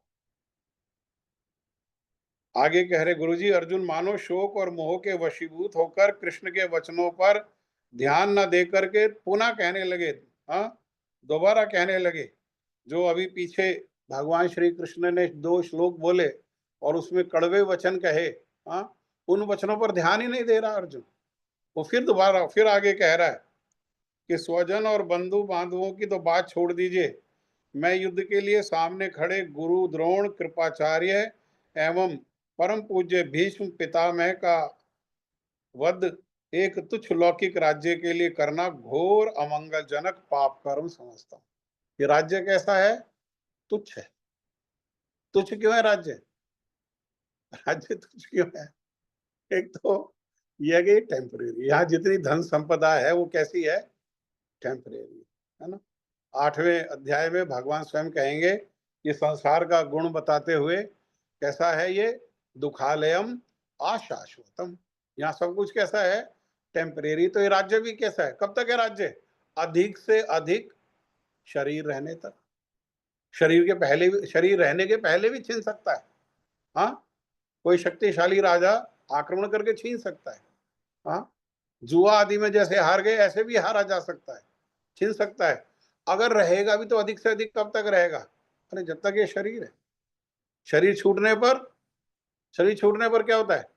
आगे कह रहे गुरुजी, अर्जुन मानो शोक और मोह के वशीभूत होकर कृष्ण के वचनों पर ध्यान न दे करके पुनः कहने लगे, हाँ, दोबारा कहने लगे, जो अभी पीछे भगवान श्री कृष्ण ने 2 श्लोक बोले और उसमें कड़वे वचन कहे, हाँ, उन वचनों पर ध्यान ही नहीं दे रहा अर्जुन। वो फिर दोबारा फिर आगे कह रहा है कि स्वजन और बंधु बांधवों की तो बात छोड़ दीजिए, मैं युद्ध के लिए सामने खड़े गुरु द्रोण, कृपाचार्य एवं परम पूज्य भीष्म पितामह का वध एक तुच्छ लौकिक राज्य के लिए करना घोर अमंगलजनक पाप कर्म समझता हूँ। ये राज्य कैसा है? तुच्छ है। तुच्छ क्यों है राज्य? राज्य तुच्छ क्यों है? एक तो यह कि टेम्परेरी, यहाँ जितनी धन संपदा है वो कैसी है? टेम्परेरी, है ना। 8वें अध्याय में भगवान स्वयं कहेंगे, ये संसार का गुण बताते हुए, कैसा है ये? दुखालयम अशाश्वतम। यहाँ सब कुछ कैसा है? टेम्परेरी। तो ये राज्य भी कैसा है? कब तक है राज्य? अधिक से अधिक शरीर रहने तक। शरीर के पहले भी, शरीर रहने के पहले भी छीन सकता है। हाँ, कोई शक्तिशाली राजा आक्रमण करके छीन सकता है। हाँ, जुआ आदि में जैसे हार गए, ऐसे भी हारा जा सकता है, छीन सकता है। अगर रहेगा भी तो अधिक से अधिक कब तक रहेगा? अरे जब तक ये शरीर है। शरीर छूटने पर, शरीर छूटने पर क्या होता है?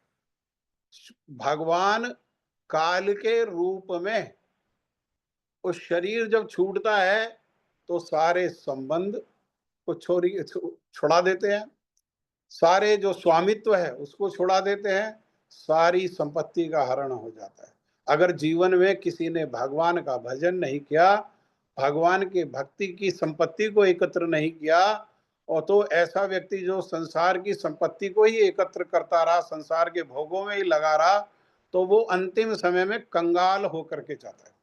भगवान काल के रूप में उस शरीर जब छूटता है तो सारे संबंध को छुड़ा देते हैं, सारे जो स्वामित्व है उसको छुड़ा देते हैं, सारी संपत्ति का हरण हो जाता है। अगर जीवन में किसी ने भगवान का भजन नहीं किया, भगवान की भक्ति की संपत्ति को एकत्र नहीं किया, और तो ऐसा व्यक्ति जो संसार की संपत्ति को ही एकत्र करता रहा, संसार के भोगों में ही लगा रहा, तो वो अंतिम समय में कंगाल होकर के जाता है।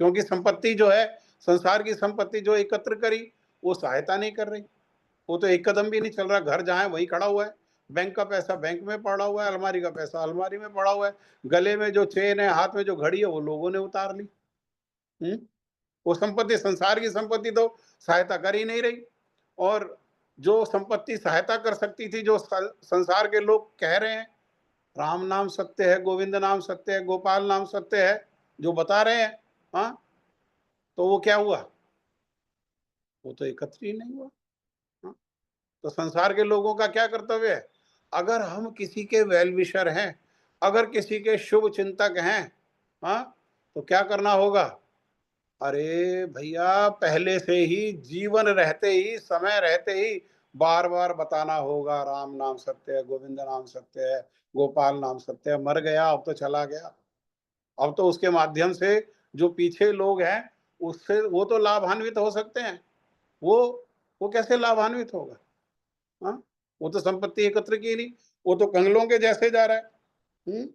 क्योंकि संपत्ति जो है, संसार की संपत्ति जो एकत्र करी, वो सहायता नहीं कर रही, वो तो एक कदम भी नहीं चल रहा, घर जहाँ है वहीं खड़ा हुआ है, बैंक का पैसा बैंक में पड़ा हुआ है, अलमारी का पैसा अलमारी में पड़ा हुआ है, गले में जो चेन है, हाथ में जो घड़ी है, वो लोगों ने उतार ली। वो संपत्ति, संसार की संपत्ति तो सहायता कर ही नहीं रही। और जो संपत्ति सहायता कर सकती थी, जो संसार के लोग कह रहे हैं राम नाम सत्य है, गोविंद नाम सत्य है, गोपाल नाम सत्य है, जो बता रहे हैं, हाँ, तो वो क्या हुआ? वो तो एकत्र ही नहीं हुआ। हाँ? तो संसार के लोगों का क्या कर्तव्य है? अगर हम किसी के वेल विशर हैं, अगर किसी के शुभ चिंतक हैं, हाँ, तो क्या करना होगा? अरे भैया, पहले से ही, जीवन रहते ही, समय रहते ही बार बार बताना होगा राम नाम सत्य है, गोविंद नाम सत्य है, गोपाल नाम सत्य है। मर गया, अब तो चला गया, अब तो उसके माध्यम से जो पीछे लोग हैं, उससे वो तो लाभान्वित हो सकते हैं। वो वो कैसे लाभान्वित होगा? हाँ, वो तो संपत्ति एकत्र की नहीं, वो तो कंगलों के जैसे जा रहा है।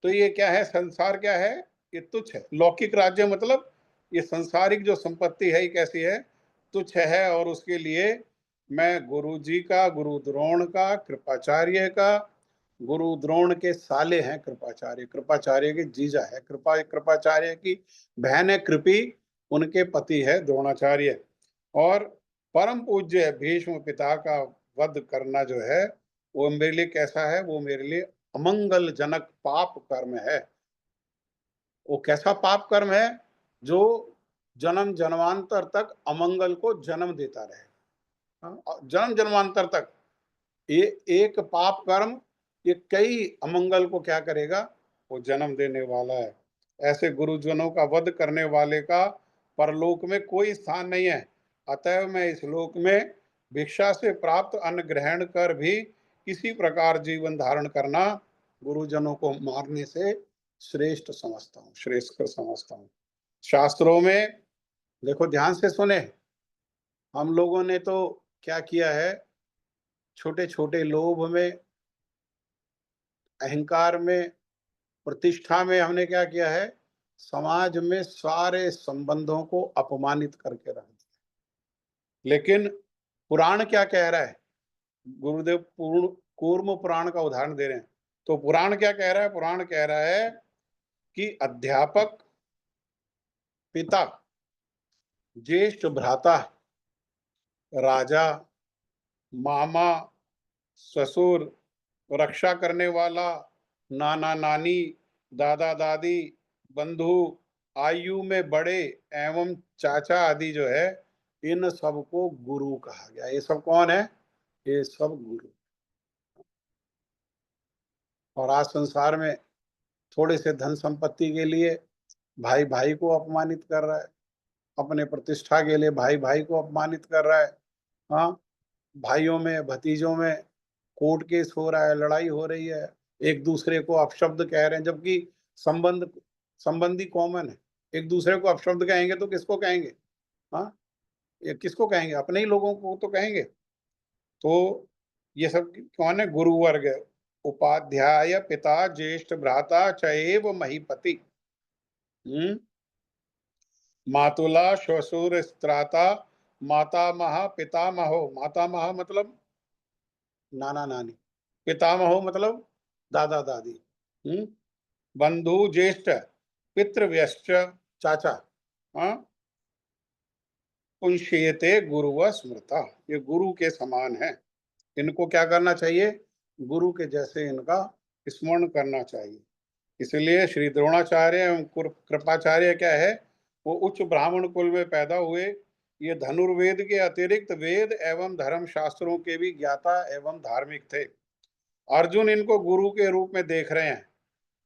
तो ये क्या है? संसार क्या है? ये तुच्छ है। लौकिक राज्य मतलब ये संसारिक जो संपत्ति है, ये कैसी है? तुच्छ है। और उसके लिए मैं गुरु जी का, गुरु द्रोण का, कृपाचार्य का गुरु द्रोण के साले हैं कृपाचार्य, कृपाचार्य के जीजा है कृपाचार्य की बहन है कृपी, उनके पति है द्रोणाचार्य। और परम पूज्य भीष्म पिता का वध करना जो है वो मेरे लिए कैसा है, वो मेरे लिए अमंगलजनक पाप कर्म है। वो कैसा पाप कर्म है, जो जन्म जन्मांतर तक अमंगल को जन्म देता रहे। जन्म जन्मांतर तक ये एक पाप कर्म ये कई अमंगल को क्या करेगा, वो जन्म देने वाला है। ऐसे गुरुजनों का वध करने वाले का परलोक में कोई स्थान नहीं है। अतएव मैं इस लोक में भिक्षा से प्राप्त अन्न ग्रहण कर भी किसी प्रकार जीवन धारण करना गुरुजनों को मारने से श्रेष्ठ समझता हूँ, श्रेष्ठ समझता हूँ। शास्त्रों में देखो, ध्यान से सुने, हम लोगों ने तो क्या किया है, छोटे छोटे लोभ में, अहंकार में, प्रतिष्ठा में हमने क्या किया है, समाज में सारे संबंधों को अपमानित करके रख दिया। लेकिन पुराण क्या कह रहा है, गुरुदेव पूर्ण कूर्म पुराण का उदाहरण दे रहे हैं। तो पुराण क्या कह रहा है, पुराण कह रहा है कि अध्यापक, पिता, ज्येष्ठ भ्राता, राजा, मामा, ससुर, रक्षा करने वाला, नाना नानी, दादा दादी, बंधु, आयु में बड़े एवं चाचा आदि जो है, इन सबको गुरु कहा गया। ये सब कौन है, ये सब गुरु। और आज संसार में थोड़े से धन संपत्ति के लिए भाई भाई को अपमानित कर रहा है, अपने प्रतिष्ठा के लिए भाई भाई को अपमानित कर रहा है। हाँ, भाइयों में भतीजों में कोर्ट केस हो रहा है, लड़ाई हो रही है, एक दूसरे को अपशब्द कह रहे हैं, जबकि संबंधी कॉमन है। एक दूसरे को अपशब्द कहेंगे तो किसको कहेंगे, हाँ, ये किसको कहेंगे, अपने ही लोगों को तो कहेंगे। तो ये सब कौन है, गुरु वर्ग है। उपाध्याय, पिता, ज्येष्ठ भ्राता, चैव महीपति, मातुला, श्वशुर, स्त्राता, मातामह, पितामहो। मातामह मतलब नाना नानी, पितामहो मतलब दादा दादी, बंधु, ज्येष्ठ, पितृव्यश्च, चाचा, हाँ, पुंस्यते गुरुव स्मृता, ये गुरु के समान है। इनको क्या करना चाहिए, गुरु के जैसे इनका स्मरण करना चाहिए। इसलिए श्री द्रोणाचार्य एवं कृपाचार्य क्या है, वो उच्च ब्राह्मण कुल में पैदा हुए। ये धनुर्वेद के अतिरिक्त वेद एवं धर्म शास्त्रों के भी ज्ञाता एवं धार्मिक थे। अर्जुन इनको गुरु के रूप में देख रहे हैं।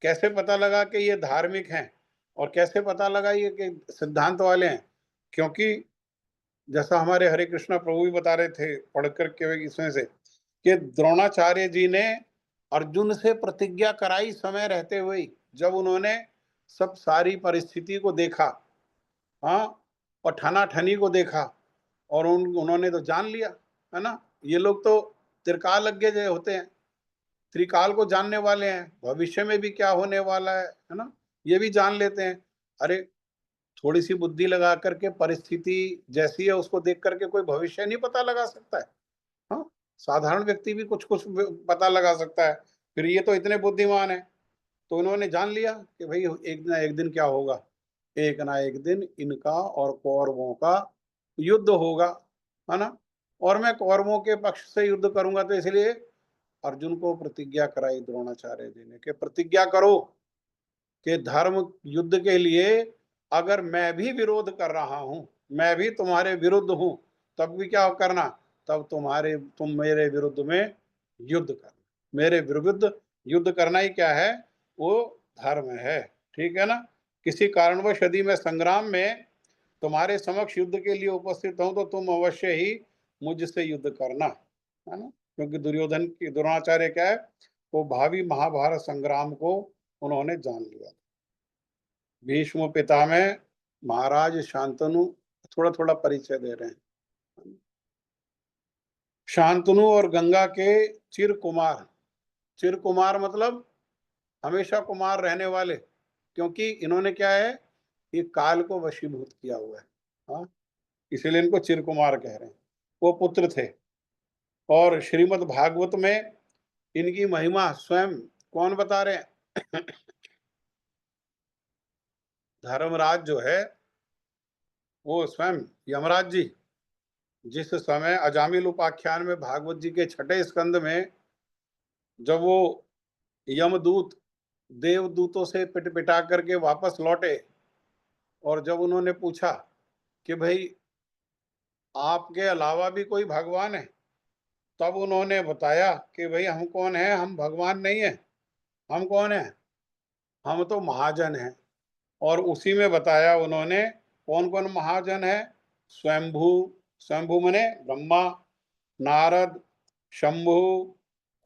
कैसे पता लगा कि ये धार्मिक हैं, और कैसे पता लगा ये कि सिद्धांत वाले हैं, क्योंकि जैसा हमारे हरे कृष्णा प्रभु भी बता रहे थे पढ़कर के इसमें से, कि द्रोणाचार्य जी ने अर्जुन से प्रतिज्ञा कराई समय रहते हुए, जब उन्होंने सब सारी परिस्थिति को देखा, हाँ, और ठनाठनी को देखा, और उन्होंने तो जान लिया, है ना। ये लोग तो त्रिकालज्ञ जो होते हैं, त्रिकाल को जानने वाले हैं, भविष्य में भी क्या होने वाला है ना, ये भी जान लेते हैं। अरे, थोड़ी सी बुद्धि लगा करके परिस्थिति जैसी है उसको देख करके कोई भविष्य नहीं पता लगा सकता है। हाँ, साधारण व्यक्ति भी कुछ कुछ पता लगा सकता है, फिर ये तो इतने बुद्धिमान है। तो उन्होंने जान लिया कि भाई एक ना एक दिन क्या होगा, एक ना एक दिन इनका और कौरवों का युद्ध होगा, है ना। और मैं कौरवों के पक्ष से युद्ध करूंगा, तो इसलिए अर्जुन को प्रतिज्ञा कराई द्रोणाचार्य जी ने कि प्रतिज्ञा करो कि धर्म युद्ध के लिए अगर मैं भी विरोध कर रहा हूं, मैं भी तुम्हारे विरुद्ध हूं, तब भी क्या करना, तब तुम मेरे विरुद्ध में युद्ध करना। मेरे विरुद्ध युद्ध करना ही क्या है, वो धर्म है, ठीक है ना। किसी कारणवश यदि मैं संग्राम में तुम्हारे समक्ष युद्ध के लिए उपस्थित हूं, तो तुम अवश्य ही मुझसे युद्ध करना, है ना। क्योंकि दुर्योधन की द्रोणाचार्य क्या है, वो भावी महाभारत संग्राम को उन्होंने जान लिया। भीष्म पिता में महाराज शांतनु, थोड़ा थोड़ा परिचय दे रहे हैं। शांतनु और गंगा के चिर कुमार, चिर कुमार मतलब हमेशा कुमार रहने वाले, क्योंकि इन्होंने क्या है, ये काल को वशीभूत किया हुआ है, हाँ, इसीलिए इनको चिर कुमार कह रहे हैं। वो पुत्र थे। और श्रीमद् भागवत में इनकी महिमा स्वयं कौन बता रहे हैं? धर्मराज जो है वो स्वयं यमराज जी, जिस समय अजामिल उपाख्यान में भागवत जी के छठे स्कंद में जब वो यमदूत देवदूतों से पिटा करके वापस लौटे और जब उन्होंने पूछा कि भाई आपके अलावा भी कोई भगवान है, तब उन्होंने बताया कि भाई हम कौन है, हम भगवान नहीं है। हम कौन है? हम तो महाजन हैं। और उसी में बताया उन्होंने कौन कौन महाजन है। स्वयंभू, स्वयंभू मने ब्रह्मा, नारद, शंभु,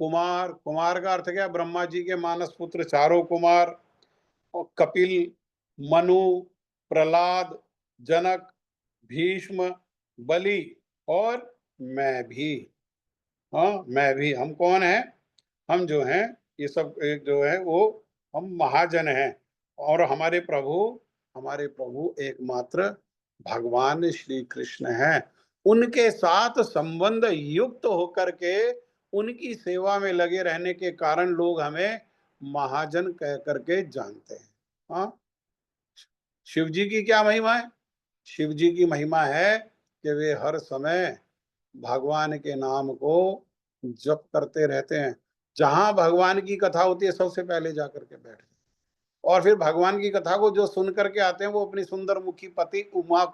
कुमार, कुमार का अर्थ क्या? ब्रह्मा जी के मानस पुत्र चारों कुमार, और कपिल, मनु, प्रहलाद, जनक, भीष्म, बलि और मैं भी। हाँ, मैं भी। हम कौन है? हम जो हैं ये सब एक जो है वो हम महाजन हैं। और हमारे प्रभु एकमात्र भगवान श्री कृष्ण हैं। उनके साथ संबंध युक्त होकर के उनकी सेवा में लगे रहने के कारण लोग हमें महाजन कह करके जानते हैं। हाँ, शिव जी की क्या महिमा है? शिव जी की महिमा है कि वे हर समय भगवान के नाम को जप करते रहते हैं। जहां भगवान की कथा होती है सबसे पहले जाकर के बैठ, और फिर भगवान की कथा को जो सुन करके आते हैं वो अपनी सुंदर मुखी पत्नी उमा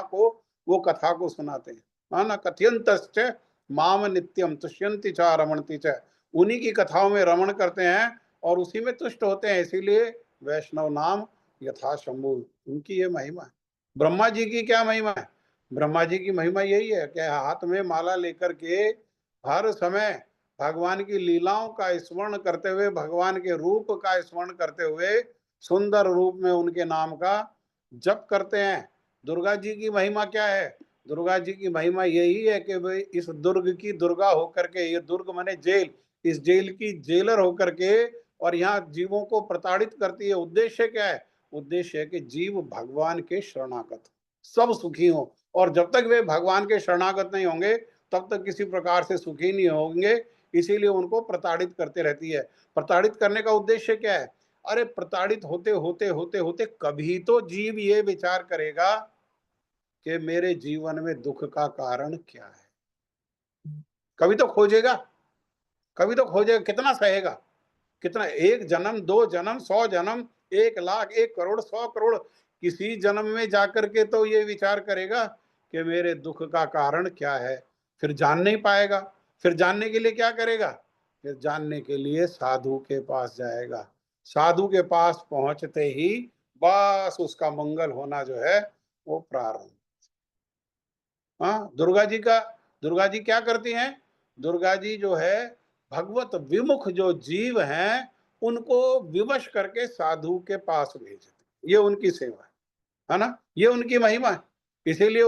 को वो कथा को सुनाते हैं। हाँ ना, कथयंतश्च माम नित्यम तुष्यंति च रमणति च। उन्हीं की कथाओं में रमण करते हैं और उसी में तुष्ट होते हैं। इसीलिए वैष्णव नाम यथा शंभु, उनकी ये महिमा है। ब्रह्मा जी की क्या महिमा है? ब्रह्मा जी की महिमा यही है कि हाथ में माला लेकर के हर समय भगवान की लीलाओं का स्मरण करते हुए, भगवान के रूप का स्मरण करते हुए, सुंदर रूप में उनके नाम का जप करते हैं। दुर्गा जी की महिमा क्या है? दुर्गा जी की महिमा यही है कि वे इस दुर्ग की दुर्गा होकर के, ये दुर्ग माने जेल, इस जेल की जेलर होकर के और यहाँ जीवों को प्रताड़ित करती है। उद्देश्य क्या है? उद्देश्य है कि जीव भगवान के शरणागत, सब सुखी हों। और जब तक वे भगवान के शरणागत नहीं होंगे तब तक किसी प्रकार से सुखी नहीं होंगे। इसीलिए उनको प्रताड़ित करते रहती है। प्रताड़ित करने का उद्देश्य क्या है? अरे प्रताड़ित होते होते होते होते कभी तो जीव ये विचार करेगा कि मेरे जीवन में दुख का कारण क्या है। कभी तो खोजेगा, कभी तो खोजेगा। कितना सहेगा? कितना? एक जन्म, दो जन्म, 100 जन्म, 1 लाख, 1 करोड़, 100 करोड़, किसी जन्म में जाकर के तो ये विचार करेगा कि मेरे दुख का कारण क्या है। फिर जान नहीं पाएगा। फिर जानने के लिए क्या करेगा? फिर जानने के लिए साधु के पास जाएगा। साधु के पास पहुंचते ही बस उसका मंगल होना जो है वो प्रारंभ। हाँ, दुर्गा जी क्या करती हैं? दुर्गा जी जो है भगवत विमुख जो जीव हैं उनको विवश करके साधु के पास भेजती, ये उनकी सेवा है ना, ये उनकी महिमा है। इसीलिए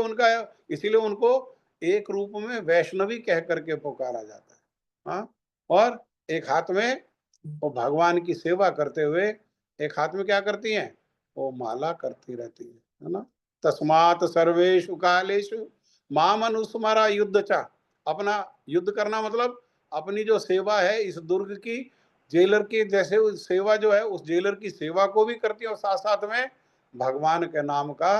इसीलिए उनको एक रूप में वैष्णवी कह करके पुकारा जाता है। हाँ, और एक हाथ में वो भगवान की सेवा करते हुए एक हाथ में क्या करती हैं? वो माला करती रहती है ना। तस्मात् सर्वेषु कालेषु माम अनुस्मरा युद्ध चा। अपना युद्ध करना मतलब अपनी जो सेवा है इस दुर्ग की, जेलर की जैसे उस सेवा जो है उस जेलर की सेवा को भी करती है और साथ साथ में भगवान के नाम का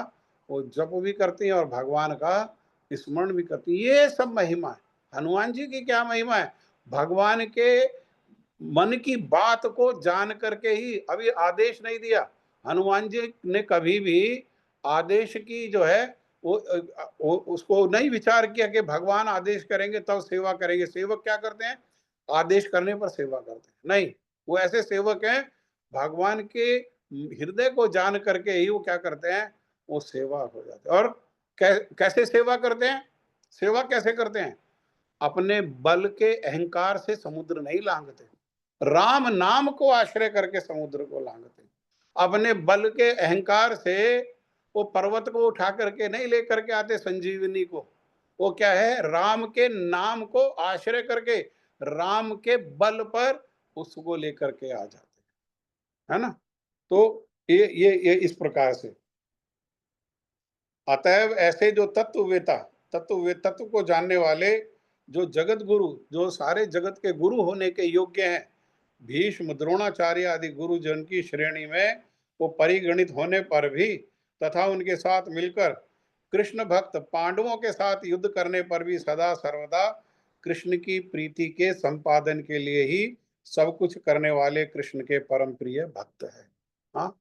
वो जप भी करती है और भगवान का स्मरण भी करती है। ये सब महिमा है। हनुमान जी की क्या महिमा है? भगवान के मन की बात को जान करके ही, अभी आदेश नहीं दिया। हनुमान जी ने कभी भी आदेश की जो है वो उसको नहीं विचार किया कि भगवान आदेश करेंगे तब सेवा करेंगे। सेवक क्या करते हैं? आदेश करने पर सेवा करते हैं। नहीं, वो ऐसे सेवक हैं भगवान के हृदय को जान करके ही वो क्या करते हैं? वो सेवा हो जाते हैं। और कैसे सेवा करते हैं? सेवा कैसे करते हैं? अपने बल के अहंकार से समुद्र नहीं लांघते, राम नाम को आश्रय करके समुद्र को लांघते। अपने बल के अहंकार से वो पर्वत को उठा करके नहीं लेकर के आते संजीवनी को। वो क्या है? राम के नाम को आश्रय करके राम के बल पर उसको लेकर के आ जाते, है ना। तो ये इस प्रकार से, अतएव ऐसे जो तत्व को जानने वाले जो जगत गुरु, जो सारे जगत के गुरु होने के योग्य हैं, भीष्म द्रोणाचार्य आदि गुरुजन की श्रेणी में वो परिगणित होने पर भी, तथा उनके साथ मिलकर कृष्ण भक्त पांडवों के साथ युद्ध करने पर भी सदा सर्वदा कृष्ण की प्रीति के संपादन के लिए ही सब कुछ करने वाले कृष्ण के परम प्रिय भक्त है। हाँ,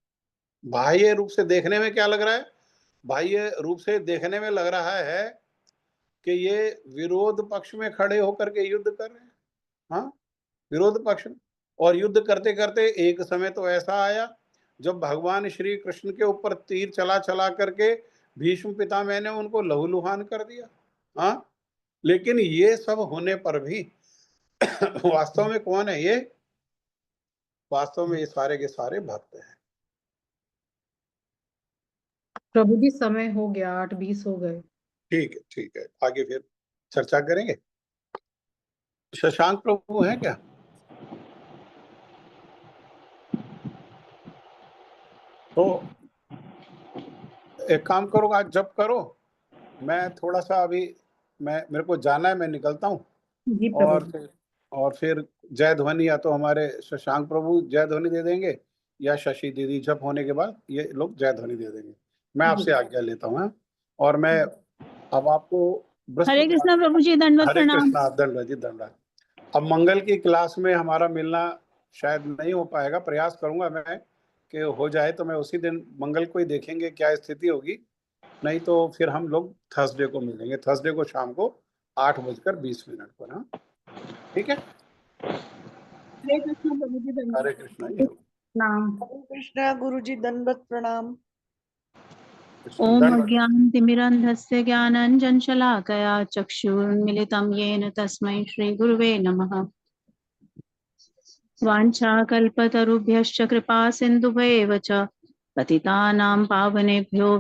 बाह्य रूप से देखने में क्या लग रहा है? बाह्य रूप से देखने में लग रहा है कि ये विरोध पक्ष में खड़े होकर के युद्ध कर रहे हैं। हाँ, विरोध पक्ष में, और युद्ध करते करते एक समय तो ऐसा आया जब भगवान श्री कृष्ण के ऊपर तीर चला चला करके भीष्म पितामह ने उनको लहूलुहान कर दिया। हाँ, लेकिन ये सब होने पर भी वास्तव में कौन है ये? वास्तव में ये सारे के सारे भक्त हैं। प्रभु जी समय हो गया, 8:20 हो गए। ठीक है, आगे फिर चर्चा करेंगे। शशांक प्रभु हैं क्या? तो एक काम करो, आज जब करो, मैं थोड़ा सा अभी मेरे को जाना है, मैं निकलता हूँ। जी और फिर जय ध्वनि या तो हमारे शशांक प्रभु जय ध्वनि दे देंगे, या शशि दीदी जब होने के बाद ये लोग जय ध्वनि दे देंगे। मैं आपसे आज्ञा लेता हूँ। हाँ? और मैं अब आपको हरे कृष्णा प्रभु जी, दंडवत हरे प्रणाम। कृष्णा, दंडवत जी, दंडवत। अब मंगल की क्लास में हमारा मिलना शायद नहीं हो पाएगा, प्रयास करूंगा मैं कि हो जाए तो मैं उसी दिन मंगल को ही देखेंगे क्या स्थिति होगी, नहीं तो फिर हम लोग थर्सडे को मिलेंगे, थर्सडे को शाम को 8:20 पर। हाँ, ठीक है। हरे कृष्णा प्रभु जी, दंडवत हरे कृष्णा। प्रणाम। हरे कृष्णा गुरु जी, दंडवत प्रणाम। ओम अज्ञानतिमिरन्धस्य ज्ञानाञ्जनशलाकया चक्षुर्मिलितं येन तस्मै श्रीगुरुवे नमः। वाञ्छाकल्पतरुभ्यश्च कृपा सिन्धुभ्येव च पतितानां पावनेभ्यो